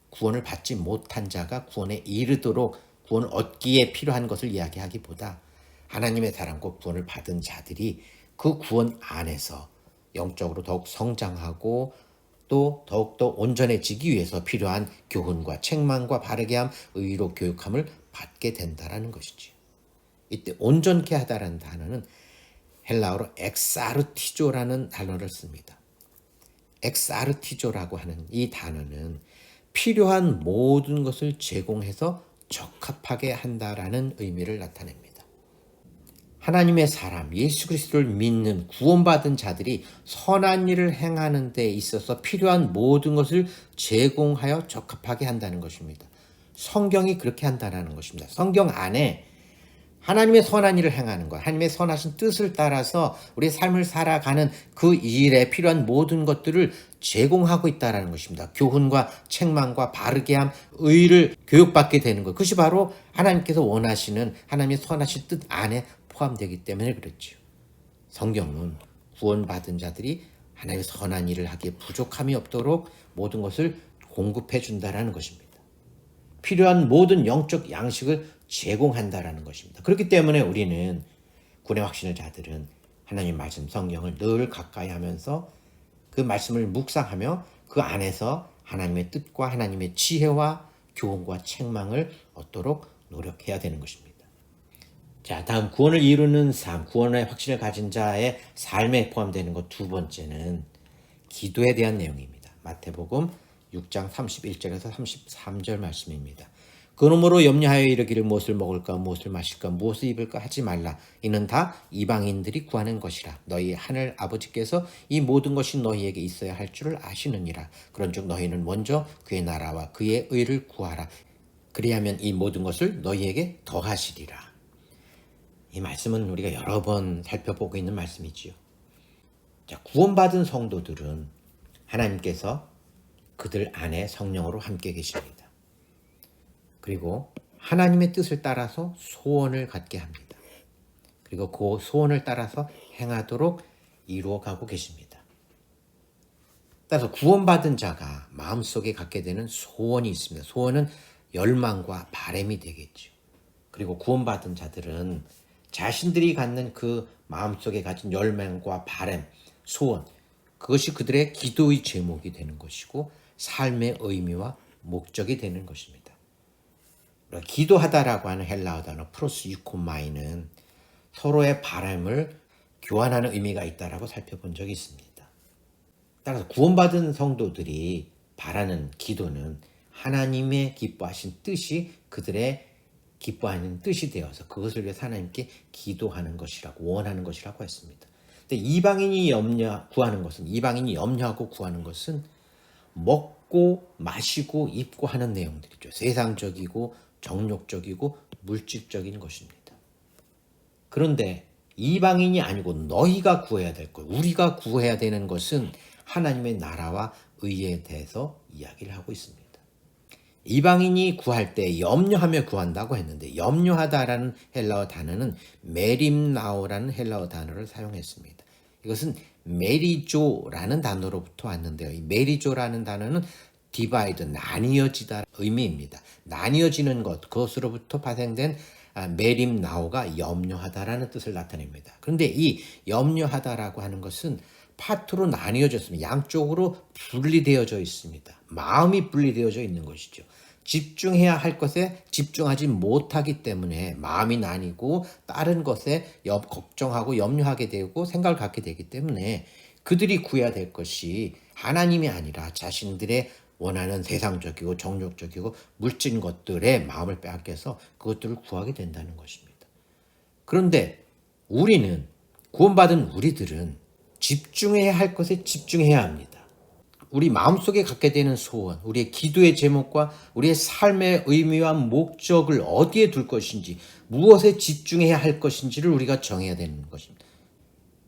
Speaker 1: 구원을 받지 못한 자가 구원에 이르도록 구원을 얻기에 필요한 것을 이야기하기보다 하나님의 사람과 구원을 받은 자들이 그 구원 안에서 영적으로 더욱 성장하고 또 더욱더 온전해지기 위해서 필요한 교훈과 책망과 바르게 함, 의로 교육함을 받게 된다라는 것이지. 이때 온전케 하다라는 단어는 헬라어로 엑사르티조라는 단어를 씁니다. 엑사르티조라고 하는 이 단어는 필요한 모든 것을 제공해서 적합하게 한다라는 의미를 나타냅니다. 하나님의 사람, 예수 그리스도를 믿는 구원받은 자들이 선한 일을 행하는 데 있어서 필요한 모든 것을 제공하여 적합하게 한다는 것입니다. 성경이 그렇게 한다는 것입니다. 성경 안에 하나님의 선한 일을 행하는 것, 하나님의 선하신 뜻을 따라서 우리의 삶을 살아가는 그 일에 필요한 모든 것들을 제공하고 있다는 것입니다. 교훈과 책망과 바르게 함, 의를 교육받게 되는 것. 그것이 바로 하나님께서 원하시는 하나님의 선하신 뜻 안에 포함되기 때문에 그렇죠. 성경은 구원받은 자들이 하나님의 선한 일을 하기에 부족함이 없도록 모든 것을 공급해 준다는 것입니다. 필요한 모든 영적 양식을 제공한다라는 것입니다. 그렇기 때문에 우리는 구원의 확신의 자들은 하나님 말씀 성경을 늘 가까이 하면서 그 말씀을 묵상하며 그 안에서 하나님의 뜻과 하나님의 지혜와 교훈과 책망을 얻도록 노력해야 되는 것입니다. 자, 다음 구원을 이루는 삶, 구원의 확신을 가진 자의 삶에 포함되는 것 두 번째는 기도에 대한 내용입니다. 마태복음 6장 31절에서 33절 말씀입니다. 그러므로 염려하여 이르기를 무엇을 먹을까 무엇을 마실까 무엇을 입을까 하지 말라. 이는 다 이방인들이 구하는 것이라. 너희 하늘 아버지께서 이 모든 것이 너희에게 있어야 할 줄을 아시느니라. 그런즉 너희는 먼저 그의 나라와 그의 의를 구하라. 그리하면 이 모든 것을 너희에게 더하시리라. 이 말씀은 우리가 여러 번 살펴보고 있는 말씀이지요. 자, 구원받은 성도들은 하나님께서 그들 안에 성령으로 함께 계십니다. 그리고 하나님의 뜻을 따라서 소원을 갖게 합니다. 그리고 그 소원을 따라서 행하도록 이루어가고 계십니다. 따라서 구원받은 자가 마음속에 갖게 되는 소원이 있습니다. 소원은 열망과 바람이 되겠죠. 그리고 구원받은 자들은 자신들이 갖는 그 마음속에 가진 열망과 바람, 소원, 그것이 그들의 기도의 제목이 되는 것이고 삶의 의미와 목적이 되는 것입니다. 기도하다라고 하는 헬라어 단어 프로스 유코마이는 서로의 바람을 교환하는 의미가 있다라고 살펴본 적이 있습니다. 따라서 구원받은 성도들이 바라는 기도는 하나님의 기뻐하신 뜻이 그들의 기뻐하는 뜻이 되어서 그것을 위해서 하나님께 기도하는 것이라고 원하는 것이라고 했습니다. 근데 이방인이 구하는 것은 이방인이 염려하고 구하는 것은 먹고 마시고 입고 하는 내용들이죠. 세상적이고 정욕적이고 물질적인 것입니다. 그런데 이방인이 아니고 너희가 구해야 될 것, 우리가 구해야 되는 것은 하나님의 나라와 의에 대해서 이야기를 하고 있습니다. 이방인이 구할 때 염려하며 구한다고 했는데 염려하다라는 헬라어 단어는 메림나오라는 헬라어 단어를 사용했습니다. 이것은 메리조라는 단어로부터 왔는데요. 이 메리조라는 단어는 디바이드, 나뉘어지다 의미입니다. 나뉘어지는 것, 그것으로부터 파생된 메림나오가 염려하다라는 뜻을 나타냅니다. 그런데 이 염려하다라고 하는 것은 파트로 나뉘어졌습니다. 양쪽으로 분리되어져 있습니다. 마음이 분리되어져 있는 것이죠. 집중해야 할 것에 집중하지 못하기 때문에 마음이 나뉘고 다른 것에 걱정하고 염려하게 되고 생각을 갖게 되기 때문에 그들이 구해야 될 것이 하나님이 아니라 자신들의 원하는 세상적이고 정욕적이고 물질 것들의 마음을 빼앗겨서 그것들을 구하게 된다는 것입니다. 그런데 우리는 구원받은 우리들은 집중해야 할 것에 집중해야 합니다. 우리 마음속에 갖게 되는 소원, 우리의 기도의 제목과 우리의 삶의 의미와 목적을 어디에 둘 것인지, 무엇에 집중해야 할 것인지를 우리가 정해야 되는 것입니다.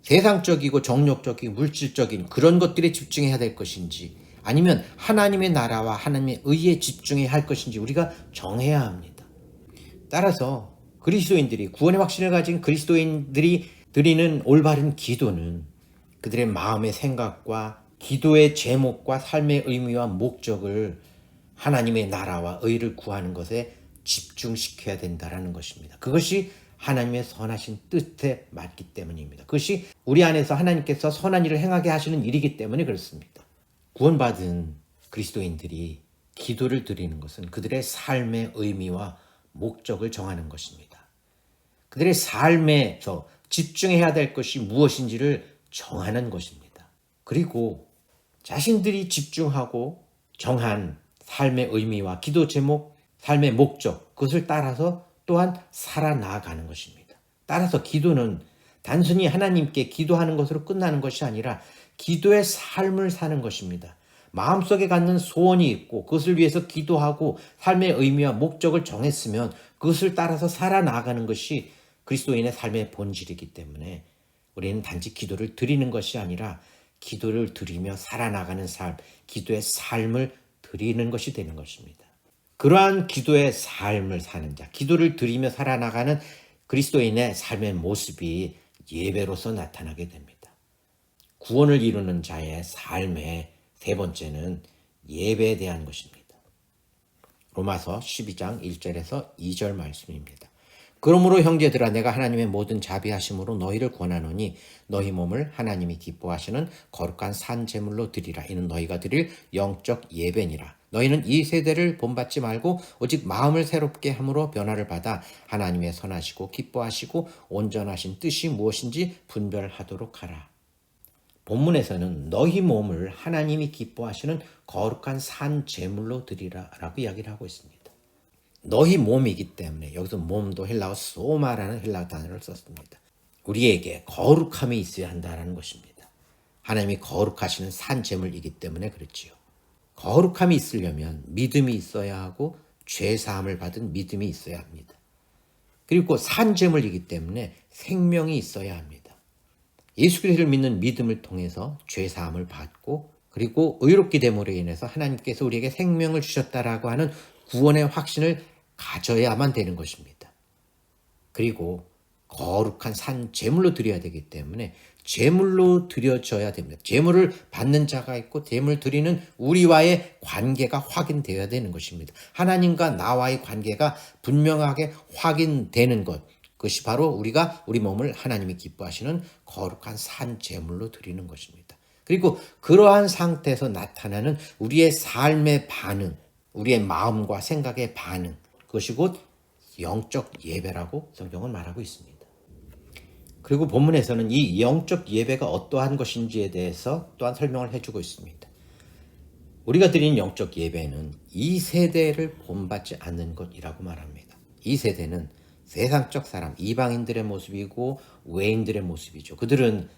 Speaker 1: 세상적이고 정욕적이고 물질적인 그런 것들에 집중해야 될 것인지, 아니면 하나님의 나라와 하나님의 의에 집중해야 할 것인지 우리가 정해야 합니다. 따라서 그리스도인들이, 구원의 확신을 가진 그리스도인들이 드리는 올바른 기도는 그들의 마음의 생각과 기도의 제목과 삶의 의미와 목적을 하나님의 나라와 의를 구하는 것에 집중시켜야 된다는 것입니다. 그것이 하나님의 선하신 뜻에 맞기 때문입니다. 그것이 우리 안에서 하나님께서 선한 일을 행하게 하시는 일이기 때문에 그렇습니다. 구원받은 그리스도인들이 기도를 드리는 것은 그들의 삶의 의미와 목적을 정하는 것입니다. 그들의 삶에서 집중해야 될 것이 무엇인지를 정하는 것입니다. 그리고 자신들이 집중하고 정한 삶의 의미와 기도 제목, 삶의 목적, 그것을 따라서 또한 살아나가는 것입니다. 따라서 기도는 단순히 하나님께 기도하는 것으로 끝나는 것이 아니라 기도의 삶을 사는 것입니다. 마음속에 갖는 소원이 있고 그것을 위해서 기도하고 삶의 의미와 목적을 정했으면 그것을 따라서 살아나가는 것이 그리스도인의 삶의 본질이기 때문에 우리는 단지 기도를 드리는 것이 아니라 기도를 드리며 살아나가는 삶, 기도의 삶을 드리는 것이 되는 것입니다. 그러한 기도의 삶을 사는 자, 기도를 드리며 살아나가는 그리스도인의 삶의 모습이 예배로서 나타나게 됩니다. 구원을 이루는 자의 삶의 세 번째는 예배에 대한 것입니다. 로마서 12장 1절에서 2절 말씀입니다. 그러므로 형제들아 내가 하나님의 모든 자비하심으로 너희를 권하노니 너희 몸을 하나님이 기뻐하시는 거룩한 산 제물로 드리라. 이는 너희가 드릴 영적 예배니라. 너희는 이 세대를 본받지 말고 오직 마음을 새롭게 함으로 변화를 받아 하나님의 선하시고 기뻐하시고 온전하신 뜻이 무엇인지 분별하도록 하라. 본문에서는 너희 몸을 하나님이 기뻐하시는 거룩한 산 제물로 드리라 라고 이야기를 하고 있습니다. 너희 몸이기 때문에 여기서 몸도 헬라어 소마라는 헬라어 단어를 썼습니다. 우리에게 거룩함이 있어야 한다는 것입니다. 하나님이 거룩하시는 산 제물이기 때문에 그렇지요. 거룩함이 있으려면 믿음이 있어야 하고 죄 사함을 받은 믿음이 있어야 합니다. 그리고 산 제물이기 때문에 생명이 있어야 합니다. 예수 그리스도를 믿는 믿음을 통해서 죄 사함을 받고 그리고 의롭게 됨으로 인해서 하나님께서 우리에게 생명을 주셨다라고 하는 구원의 확신을 가져야만 되는 것입니다. 그리고 거룩한 산 제물로 드려야 되기 때문에 제물로 드려져야 됩니다. 제물을 받는 자가 있고 제물 드리는 우리와의 관계가 확인되어야 되는 것입니다. 하나님과 나와의 관계가 분명하게 확인되는 것, 그것이 바로 우리가 우리 몸을 하나님이 기뻐하시는 거룩한 산 제물로 드리는 것입니다. 그리고 그러한 상태에서 나타나는 우리의 삶의 반응, 우리의 마음과 생각의 반응, 그것이 곧 영적 예배라고 성경은 말하고 있습니다. 그리고 본문에서는 이 영적 예배가 어떠한 것인지에 대해서 또한 설명을 해주고 있습니다. 우리가 드리는 영적 예배는 이 세대를 본받지 않는 것이라고 말합니다. 이 세대는 세상적 사람, 이방인들의 모습이고 외인들의 모습이죠. 그들은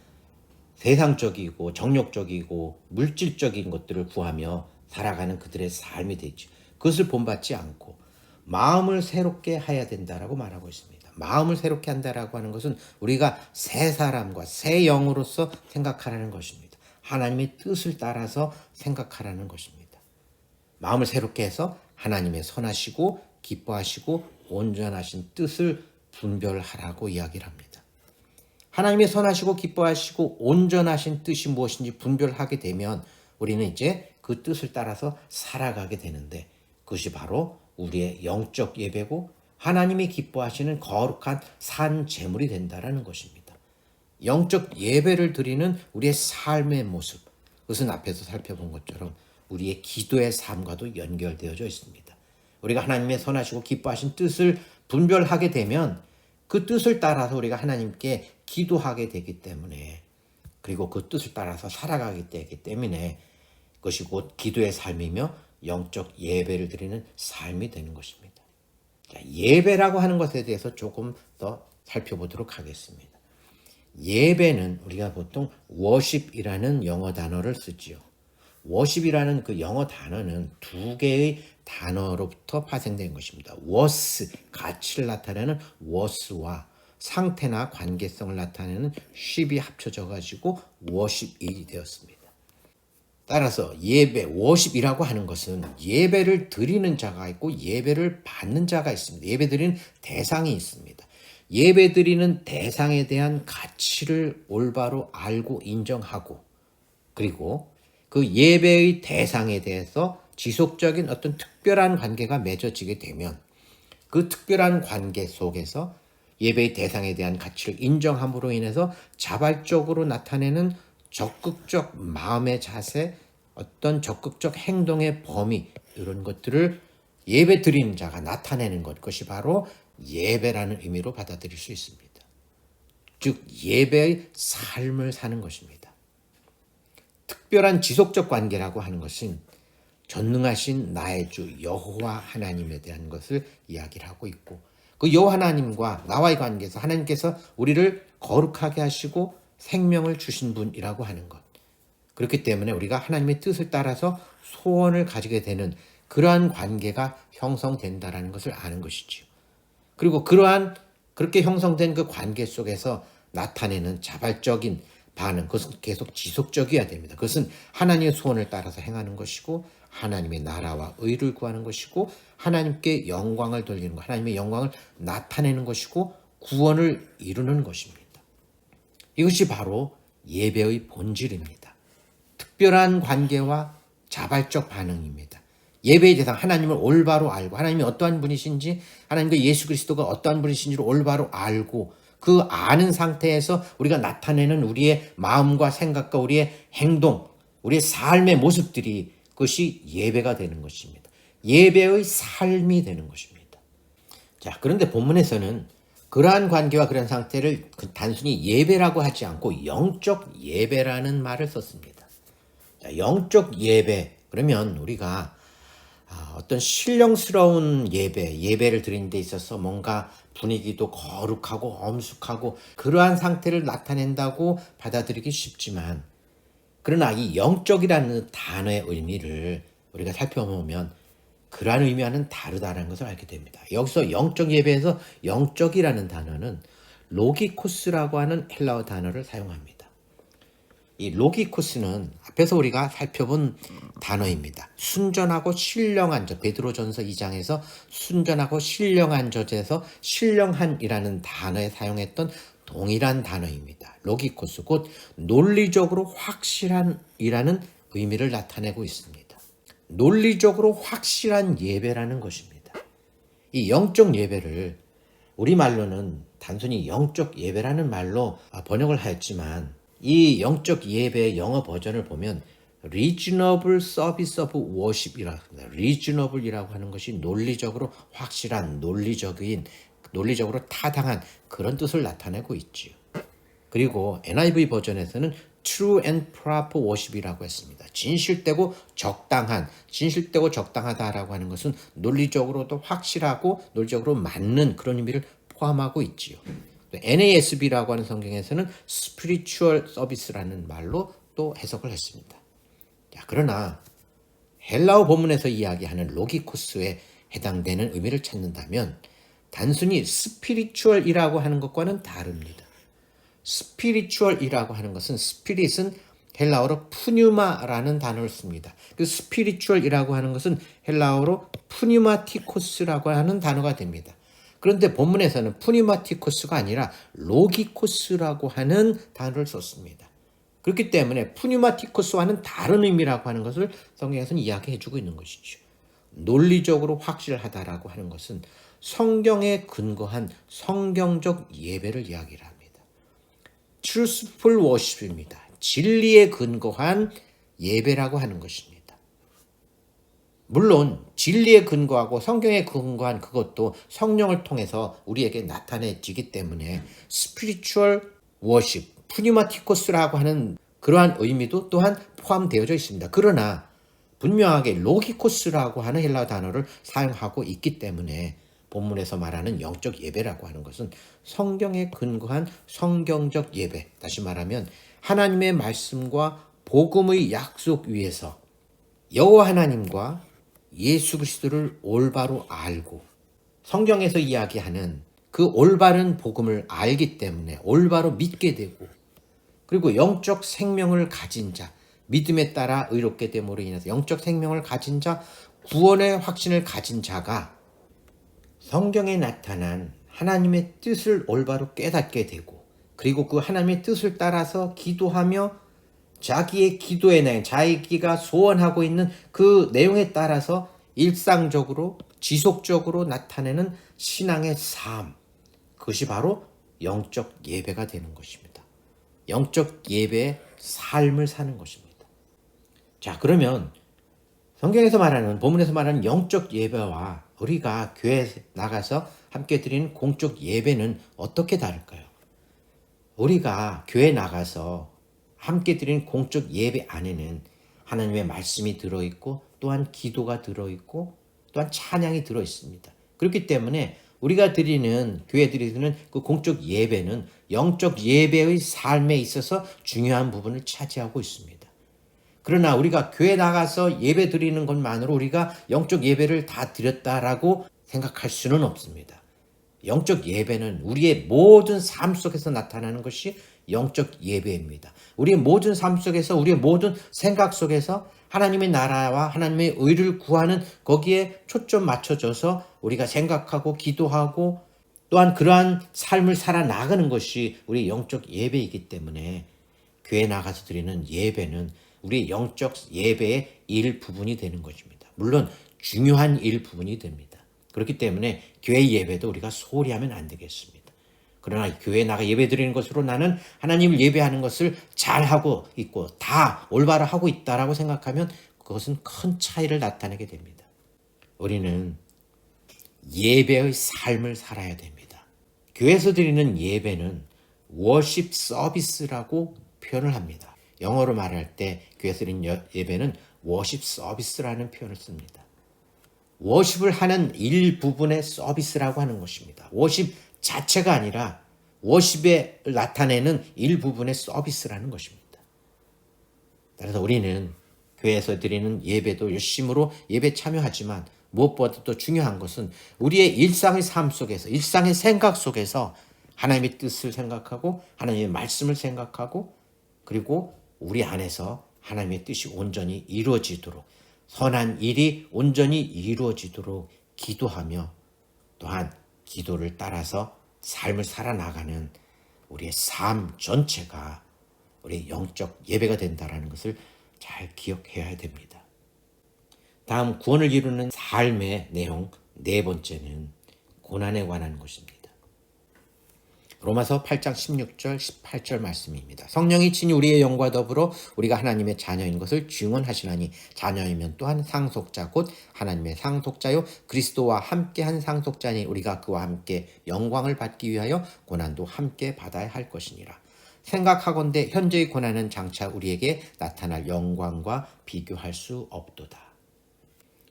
Speaker 1: 세상적이고 정욕적이고 물질적인 것들을 구하며 살아가는 그들의 삶이 되죠. 그것을 본받지 않고 마음을 새롭게 해야 된다라고 말하고 있습니다. 마음을 새롭게 한다라고 하는 것은 우리가 새 사람과 새 영으로서 생각하라는 것입니다. 하나님의 뜻을 따라서 생각하라는 것입니다. 마음을 새롭게 해서 하나님의 선하시고 기뻐하시고 온전하신 뜻을 분별하라고 이야기를 합니다. 하나님의 선하시고 기뻐하시고 온전하신 뜻이 무엇인지 분별하게 되면 우리는 이제 그 뜻을 따라서 살아가게 되는데 그것이 바로 우리의 영적 예배고 하나님이 기뻐하시는 거룩한 산 제물이 된다라는 것입니다. 영적 예배를 드리는 우리의 삶의 모습, 그것은 앞에서 살펴본 것처럼 우리의 기도의 삶과도 연결되어져 있습니다. 우리가 하나님의 선하시고 기뻐하신 뜻을 분별하게 되면 그 뜻을 따라서 우리가 하나님께 기도하게 되기 때문에 그리고 그 뜻을 따라서 살아가게 되기 때문에 그것이 곧 기도의 삶이며 영적 예배를 드리는 삶이 되는 것입니다. 자, 예배라고 하는 것에 대해서 조금 더 살펴보도록 하겠습니다. 예배는 우리가 보통 worship이라는 영어 단어를 쓰지요. worship이라는 그 영어 단어는 두 개의 단어로부터 파생된 것입니다. was, 가치를 나타내는 was와 상태나 관계성을 나타내는 ship이 합쳐져 가지고 worship이 되었습니다. 따라서 예배, worship이라고 하는 것은 예배를 드리는 자가 있고 예배를 받는 자가 있습니다. 예배 드리는 대상이 있습니다. 예배 드리는 대상에 대한 가치를 올바로 알고 인정하고 그리고 그 예배의 대상에 대해서 지속적인 어떤 특별한 관계가 맺어지게 되면 그 특별한 관계 속에서 예배의 대상에 대한 가치를 인정함으로 인해서 자발적으로 나타내는 적극적 마음의 자세, 어떤 적극적 행동의 범위 이런 것들을 예배 드리는 자가 나타내는 것, 그것이 바로 예배라는 의미로 받아들일 수 있습니다. 즉 예배의 삶을 사는 것입니다. 특별한 지속적 관계라고 하는 것은 전능하신 나의 주 여호와 하나님에 대한 것을 이야기를 하고 있고 그 여호와 하나님과 나와의 관계에서 하나님께서 우리를 거룩하게 하시고 생명을 주신 분이라고 하는 것. 그렇기 때문에 우리가 하나님의 뜻을 따라서 소원을 가지게 되는 그러한 관계가 형성된다라는 것을 아는 것이지요. 그리고 그렇게 형성된 그 관계 속에서 나타내는 자발적인 반응, 그것은 계속 지속적이어야 됩니다. 그것은 하나님의 소원을 따라서 행하는 것이고 하나님의 나라와 의를 구하는 것이고 하나님께 영광을 돌리는 것, 하나님의 영광을 나타내는 것이고 구원을 이루는 것입니다. 이것이 바로 예배의 본질입니다. 특별한 관계와 자발적 반응입니다. 예배의 대상 하나님을 올바로 알고 하나님이 어떠한 분이신지 하나님과 예수 그리스도가 어떠한 분이신지를 올바로 알고 그 아는 상태에서 우리가 나타내는 우리의 마음과 생각과 우리의 행동, 우리의 삶의 모습들이 그것이 예배가 되는 것입니다. 예배의 삶이 되는 것입니다. 자, 그런데 본문에서는 그러한 관계와 그런 상태를 단순히 예배라고 하지 않고 영적 예배라는 말을 썼습니다. 자, 영적 예배 그러면 우리가 어떤 신령스러운 예배를 드리는 데 있어서 뭔가 분위기도 거룩하고 엄숙하고 그러한 상태를 나타낸다고 받아들이기 쉽지만 그러나 이 영적이라는 단어의 의미를 우리가 살펴보면 그러한 의미와는 다르다는 것을 알게 됩니다. 여기서 영적 예배에서 영적이라는 단어는 로기코스라고 하는 헬라어 단어를 사용합니다. 이 로기코스는 앞에서 우리가 살펴본 단어입니다. 순전하고 신령한 자, 베드로전서 2장에서 순전하고 신령한 자에서 신령한이라는 단어에 사용했던 동일한 단어입니다. 로기코스, 곧 논리적으로 확실한이라는 의미를 나타내고 있습니다. 논리적으로 확실한 예배라는 것입니다. 이 영적 예배를 우리말로는 단순히 영적 예배라는 말로 번역을 하였지만 이 영적 예배의 영어 버전을 보면 reasonable service of worship이라고 합니다. reasonable이라고 하는 것이 논리적으로 확실한, 논리적으로 타당한 그런 뜻을 나타내고 있지요. 그리고 NIV 버전에서는 true and proper worship이라고 했습니다. 진실되고 적당하다라고 하는 것은 논리적으로도 확실하고 논리적으로 맞는 그런 의미를 포함하고 있지요. NASB라고 하는 성경에서는 spiritual service라는 말로 또 해석을 했습니다. 자, 그러나 헬라어 본문에서 이야기하는 로기코스에 해당되는 의미를 찾는다면 단순히 spiritual이라고 하는 것과는 다릅니다. spiritual이라고 하는 것은 spirit은 헬라어로 푸뉴마라는 단어를 씁니다. 그 spiritual이라고 하는 것은 헬라어로 푸뉴마티코스라고 하는 단어가 됩니다. 그런데 본문에서는 푸뉴마티코스가 아니라 로기코스라고 하는 단어를 썼습니다. 그렇기 때문에 푸뉴마티코스와는 다른 의미라고 하는 것을 성경에서는 이야기해주고 있는 것이죠. 논리적으로 확실하다라고 하는 것은 성경에 근거한 성경적 예배를 이야기를 합니다. truthful worship입니다. 진리에 근거한 예배라고 하는 것입니다. 물론 진리에 근거하고 성경에 근거한 그것도 성령을 통해서 우리에게 나타내지기 때문에 spiritual worship, 푸니마티코스라고 하는 그러한 의미도 또한 포함되어져 있습니다. 그러나 분명하게 로기코스라고 하는 헬라어 단어를 사용하고 있기 때문에 본문에서 말하는 영적 예배라고 하는 것은 성경에 근거한 성경적 예배, 다시 말하면 하나님의 말씀과 복음의 약속 위에서 여호와 하나님과 예수 그리스도를 올바로 알고 성경에서 이야기하는 그 올바른 복음을 알기 때문에 올바로 믿게 되고 그리고 영적 생명을 가진 자, 믿음에 따라 의롭게 됨으로 인해서 영적 생명을 가진 자, 구원의 확신을 가진 자가 성경에 나타난 하나님의 뜻을 올바로 깨닫게 되고 그리고 그 하나님의 뜻을 따라서 기도하며 자기의 기도의 내용, 자기가 소원하고 있는 그 내용에 따라서 일상적으로 지속적으로 나타내는 신앙의 삶, 그것이 바로 영적 예배가 되는 것입니다. 영적 예배의 삶을 사는 것입니다. 자, 그러면 성경에서 말하는, 본문에서 말하는 영적 예배와 우리가 교회에 나가서 함께 드리는 공적 예배는 어떻게 다를까요? 우리가 교회에 나가서 함께 드리는 공적 예배 안에는 하나님의 말씀이 들어있고 또한 기도가 들어있고 또한 찬양이 들어있습니다. 그렇기 때문에 우리가 드리는, 교회 드리는 그 공적 예배는 영적 예배의 삶에 있어서 중요한 부분을 차지하고 있습니다. 그러나 우리가 교회 나가서 예배 드리는 것만으로 우리가 영적 예배를 다 드렸다라고 생각할 수는 없습니다. 영적 예배는 우리의 모든 삶 속에서 나타나는 것이 영적 예배입니다. 우리의 모든 삶 속에서, 우리의 모든 생각 속에서 하나님의 나라와 하나님의 의를 구하는 거기에 초점 맞춰져서 우리가 생각하고 기도하고 또한 그러한 삶을 살아나가는 것이 우리의 영적 예배이기 때문에 교회 나가서 드리는 예배는 우리의 영적 예배의 일부분이 되는 것입니다. 물론 중요한 일부분이 됩니다. 그렇기 때문에 교회 예배도 우리가 소홀히 하면 안 되겠습니다. 그러나 교회에 나가 예배 드리는 것으로 나는 하나님을 예배하는 것을 잘하고 있고 다 올바로 하고 있다라고 생각하면 그것은 큰 차이를 나타내게 됩니다. 우리는 예배의 삶을 살아야 됩니다. 교회에서 드리는 예배는 워십 서비스라고 표현을 합니다. 영어로 말할 때 교회에서 드리는 예배는 워십 서비스라는 표현을 씁니다. 워십을 하는 일부분의 서비스라고 하는 것입니다. 워십 자체가 아니라 워십에 나타내는 일부분의 서비스라는 것입니다. 따라서 우리는 교회에서 드리는 예배도 열심으로 예배 참여하지만 무엇보다도 중요한 것은 우리의 일상의 삶 속에서, 일상의 생각 속에서 하나님의 뜻을 생각하고 하나님의 말씀을 생각하고 그리고 우리 안에서 하나님의 뜻이 온전히 이루어지도록, 선한 일이 온전히 이루어지도록 기도하며 또한 기도를 따라서 삶을 살아나가는 우리의 삶 전체가 우리의 영적 예배가 된다는 것을 잘 기억해야 됩니다. 다음 구원을 이루는 삶의 내용 네 번째는 고난에 관한 것입니다. 로마서 8장 16절 18절 말씀입니다. 성령이 친히 우리의 영과 더불어 우리가 하나님의 자녀인 것을 증언하시나니 자녀이면 또한 상속자 곧 하나님의 상속자요 그리스도와 함께한 상속자니 우리가 그와 함께 영광을 받기 위하여 고난도 함께 받아야 할 것이니라. 생각하건대 현재의 고난은 장차 우리에게 나타날 영광과 비교할 수 없도다.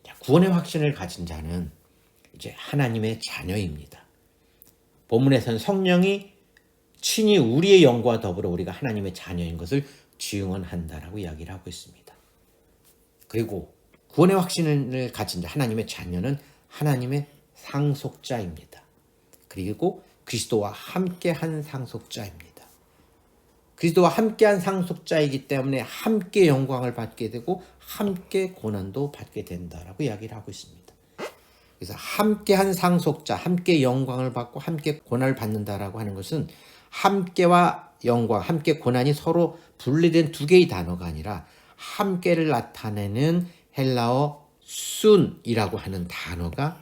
Speaker 1: 자, 구원의 확신을 가진 자는 이제 하나님의 자녀입니다. 본문에서는 성령이 친히 우리의 영과 더불어 우리가 하나님의 자녀인 것을 증언한다라고 이야기를 하고 있습니다. 그리고 구원의 확신을 가진 하나님의 자녀는 하나님의 상속자입니다. 그리고 그리스도와 함께한 상속자입니다. 그리스도와 함께한 상속자이기 때문에 함께 영광을 받게 되고 함께 고난도 받게 된다라고 이야기를 하고 있습니다. 그래서 함께한 상속자, 함께 영광을 받고 함께 고난을 받는다라고 하는 것은 함께와 영광, 함께 고난이 서로 분리된 두 개의 단어가 아니라 함께를 나타내는 헬라어 순이라고 하는 단어가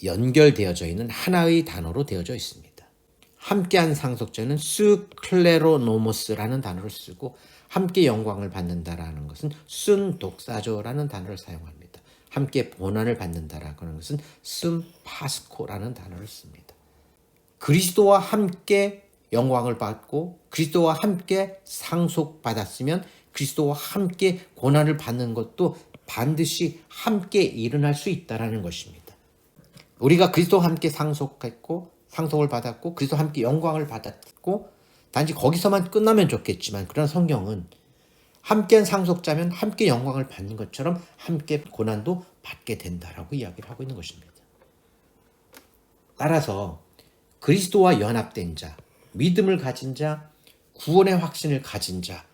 Speaker 1: 연결되어져 있는 하나의 단어로 되어져 있습니다. 함께한 상속자는 스클레로노모스라는 단어를 쓰고 함께 영광을 받는다라는 것은 순독사조라는 단어를 사용합니다. 함께 고난을 받는다라고 하는 것은 스파스코라는 단어를 씁니다. 그리스도와 함께 영광을 받고 그리스도와 함께 상속받았으면 그리스도와 함께 고난을 받는 것도 반드시 함께 일어날 수 있다는 것입니다. 우리가 그리스도와 함께 상속했고 상속을 받았고 그리스도와 함께 영광을 받았고 단지 거기서만 끝나면 좋겠지만 그런 성경은 함께한 상속자면 함께 영광을 받는 것처럼 함께 고난도 받게 된다라고 이야기를 하고 있는 것입니다. 따라서 그리스도와 연합된 자, 믿음을 가진 자, 구원의 확신을 가진 자,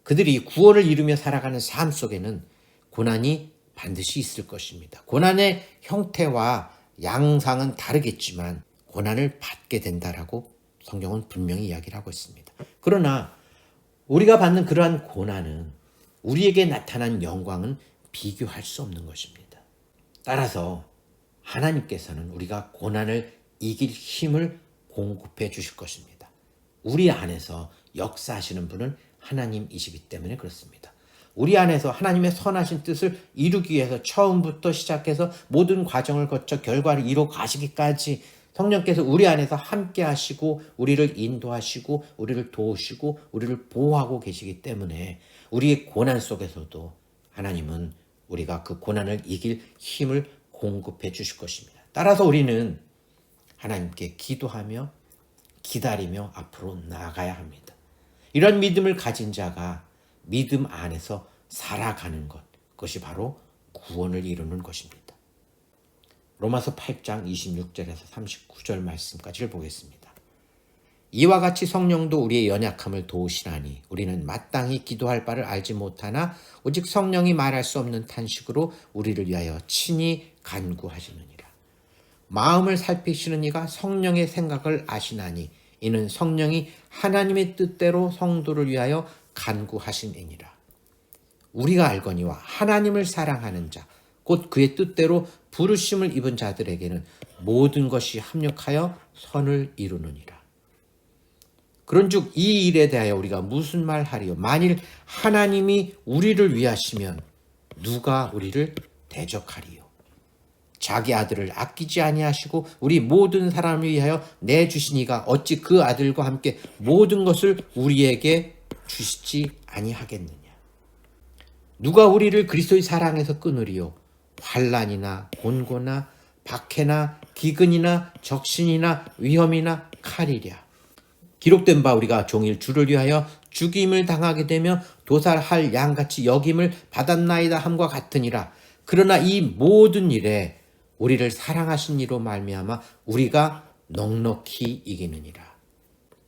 Speaker 1: 그들이 구원을 이루며 살아가는 삶 속에는 고난이 반드시 있을 것입니다. 고난의 형태와 양상은 다르겠지만 고난을 받게 된다라고 성경은 분명히 이야기를 하고 있습니다. 그러나 우리가 받는 그러한 고난은 우리에게 나타난 영광은 비교할 수 없는 것입니다. 따라서 하나님께서는 우리가 고난을 이길 힘을 공급해 주실 것입니다. 우리 안에서 역사하시는 분은 하나님이시기 때문에 그렇습니다. 우리 안에서 하나님의 선하신 뜻을 이루기 위해서 처음부터 시작해서 모든 과정을 거쳐 결과를 이루어 가시기까지 성령께서 우리 안에서 함께 하시고 우리를 인도하시고 우리를 도우시고 우리를 보호하고 계시기 때문에 우리의 고난 속에서도 하나님은 우리가 그 고난을 이길 힘을 공급해 주실 것입니다. 따라서 우리는 하나님께 기도하며 기다리며 앞으로 나아가야 합니다. 이런 믿음을 가진 자가 믿음 안에서 살아가는 것, 그것이 바로 구원을 이루는 것입니다. 로마서 8장 26절에서 39절 말씀까지를 보겠습니다. 이와 같이 성령도 우리의 연약함을 도우시나니 우리는 마땅히 기도할 바를 알지 못하나 오직 성령이 말할 수 없는 탄식으로 우리를 위하여 친히 간구하시느니라. 마음을 살피시는 이가 성령의 생각을 아시나니 이는 성령이 하나님의 뜻대로 성도를 위하여 간구하심이니라. 우리가 알거니와 하나님을 사랑하는 자 곧 그의 뜻대로 부르심을 입은 자들에게는 모든 것이 합력하여 선을 이루느니라. 그런즉 이 일에 대하여 우리가 무슨 말하리요? 만일 하나님이 우리를 위하시면 누가 우리를 대적하리요? 자기 아들을 아끼지 아니하시고 우리 모든 사람을 위하여 내주시니가 어찌 그 아들과 함께 모든 것을 우리에게 주시지 아니하겠느냐? 누가 우리를 그리스도의 사랑에서 끊으리요? 환난이나 곤고나 박해나 기근이나 적신이나 위험이나 칼이랴. 기록된 바 우리가 종일 주를 위하여 죽임을 당하게 되며 도살할 양같이 여김을 받았나이다 함과 같으니라. 그러나 이 모든 일에 우리를 사랑하신 이로 말미암아 우리가 넉넉히 이기느니라.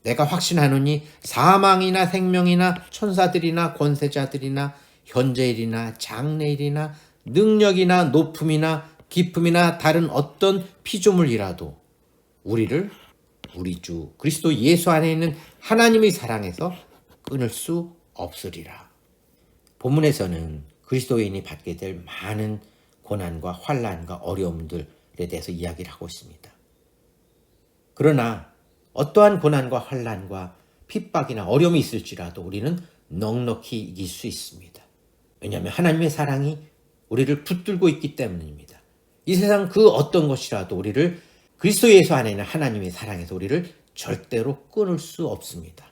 Speaker 1: 내가 확신하노니 사망이나 생명이나 천사들이나 권세자들이나 현재일이나 장래일이나 능력이나 높음이나 깊음이나 다른 어떤 피조물이라도 우리를 우리 주 그리스도 예수 안에 있는 하나님의 사랑에서 끊을 수 없으리라. 본문에서는 그리스도인이 받게 될 많은 고난과 환난과 어려움들에 대해서 이야기를 하고 있습니다. 그러나 어떠한 고난과 환난과 핍박이나 어려움이 있을지라도 우리는 넉넉히 이길 수 있습니다. 왜냐하면 하나님의 사랑이 우리를 붙들고 있기 때문입니다. 이 세상 그 어떤 것이라도 우리를 그리스도 예수 안에 있는 하나님의 사랑에서 우리를 절대로 끊을 수 없습니다.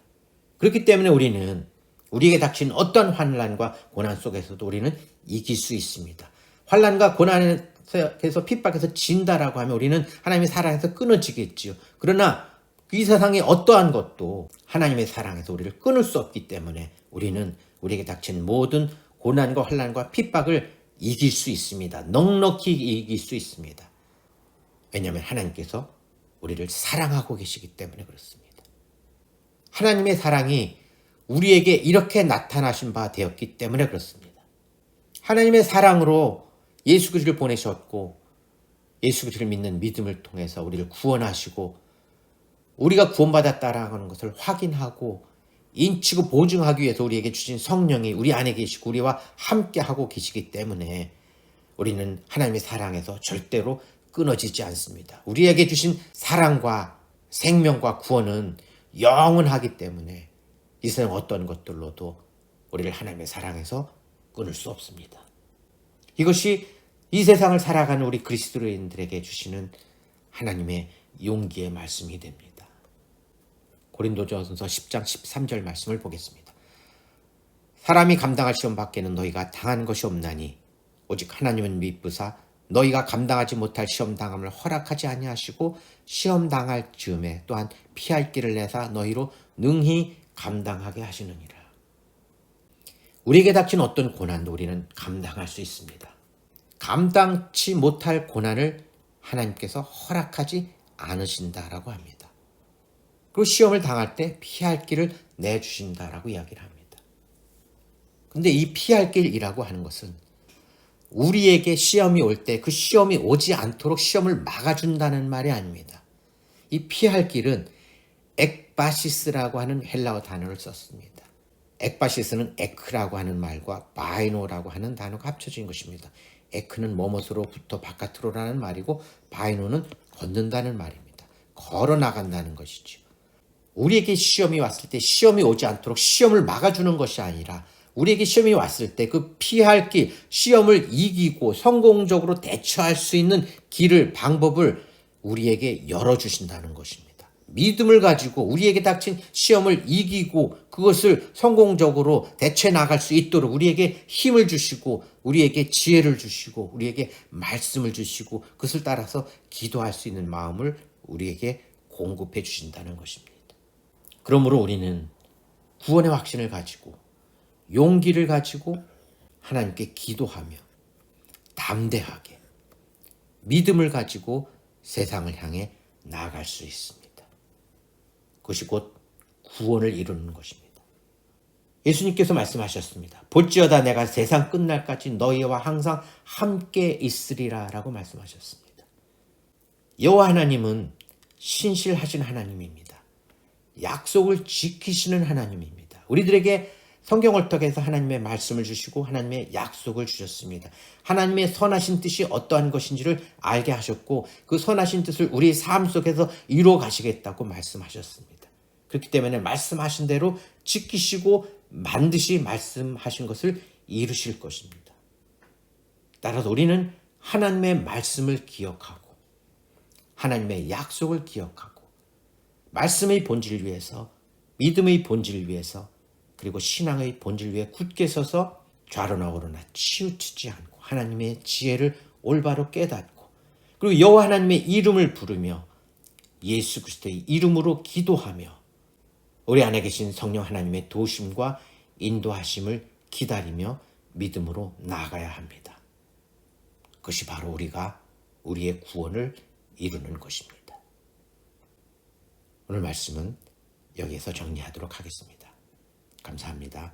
Speaker 1: 그렇기 때문에 우리는 우리에게 닥친 어떤 환난과 고난 속에서도 우리는 이길 수 있습니다. 환난과 고난에서 핍박해서 진다라고 하면 우리는 하나님의 사랑에서 끊어지겠지요. 그러나 이 세상의 어떠한 것도 하나님의 사랑에서 우리를 끊을 수 없기 때문에 우리는 우리에게 닥친 모든 고난과 환난과 핍박을 이길 수 있습니다. 넉넉히 이길 수 있습니다. 왜냐하면 하나님께서 우리를 사랑하고 계시기 때문에 그렇습니다. 하나님의 사랑이 우리에게 이렇게 나타나신 바 되었기 때문에 그렇습니다. 하나님의 사랑으로 예수 그리스도를 보내셨고 예수 그리스도를 믿는 믿음을 통해서 우리를 구원하시고 우리가 구원받았다라는 것을 확인하고 인치고 보증하기 위해서 우리에게 주신 성령이 우리 안에 계시고 우리와 함께하고 계시기 때문에 우리는 하나님의 사랑에서 절대로 끊어지지 않습니다. 우리에게 주신 사랑과 생명과 구원은 영원하기 때문에 이 세상 어떤 것들로도 우리를 하나님의 사랑에서 끊을 수 없습니다. 이것이 이 세상을 살아가는 우리 그리스도인들에게 주시는 하나님의 용기의 말씀이 됩니다. 고린도전서 10장 13절 말씀을 보겠습니다. 사람이 감당할 시험 밖에는 너희가 당한 것이 없나니 오직 하나님은 미쁘사 너희가 감당하지 못할 시험 당함을 허락하지 아니하시고 시험 당할 즈음에 또한 피할 길을 내사 너희로 능히 감당하게 하시느니라. 우리에게 닥친 어떤 고난도 우리는 감당할 수 있습니다. 감당치 못할 고난을 하나님께서 허락하지 않으신다라고 합니다. 그리고 시험을 당할 때 피할 길을 내주신다라고 이야기를 합니다. 그런데 이 피할 길이라고 하는 것은 우리에게 시험이 올 때 그 시험이 오지 않도록 시험을 막아준다는 말이 아닙니다. 이 피할 길은 엑바시스라고 하는 헬라어 단어를 썼습니다. 엑바시스는 에크라고 하는 말과 바이노라고 하는 단어가 합쳐진 것입니다. 에크는 뭐뭇으로부터 바깥으로라는 말이고 바이노는 걷는다는 말입니다. 걸어 나간다는 것이죠. 우리에게 시험이 왔을 때 시험이 오지 않도록 시험을 막아주는 것이 아니라 우리에게 시험이 왔을 때 그 피할 길, 시험을 이기고 성공적으로 대처할 수 있는 길을, 방법을 우리에게 열어주신다는 것입니다. 믿음을 가지고 우리에게 닥친 시험을 이기고 그것을 성공적으로 대처해 나갈 수 있도록 우리에게 힘을 주시고 우리에게 지혜를 주시고 우리에게 말씀을 주시고 그것을 따라서 기도할 수 있는 마음을 우리에게 공급해 주신다는 것입니다. 그러므로 우리는 구원의 확신을 가지고 용기를 가지고 하나님께 기도하며 담대하게 믿음을 가지고 세상을 향해 나아갈 수 있습니다. 그것이 곧 구원을 이루는 것입니다. 예수님께서 말씀하셨습니다. 볼지어다 내가 세상 끝날까지 너희와 항상 함께 있으리라 라고 말씀하셨습니다. 여호와 하나님은 신실하신 하나님입니다. 약속을 지키시는 하나님입니다. 우리들에게 성경을 통해서 하나님의 말씀을 주시고 하나님의 약속을 주셨습니다. 하나님의 선하신 뜻이 어떠한 것인지를 알게 하셨고 그 선하신 뜻을 우리의 삶 속에서 이루어 가시겠다고 말씀하셨습니다. 그렇기 때문에 말씀하신 대로 지키시고 반드시 말씀하신 것을 이루실 것입니다. 따라서 우리는 하나님의 말씀을 기억하고 하나님의 약속을 기억하고 말씀의 본질을 위해서 믿음의 본질을 위해서 그리고 신앙의 본질 위에 굳게 서서 좌로나 우로나 치우치지 않고 하나님의 지혜를 올바로 깨닫고 그리고 여호와 하나님의 이름을 부르며 예수 그리스도의 이름으로 기도하며 우리 안에 계신 성령 하나님의 도우심과 인도하심을 기다리며 믿음으로 나아가야 합니다. 그것이 바로 우리가 우리의 구원을 이루는 것입니다. 오늘 말씀은 여기에서 정리하도록 하겠습니다. 감사합니다.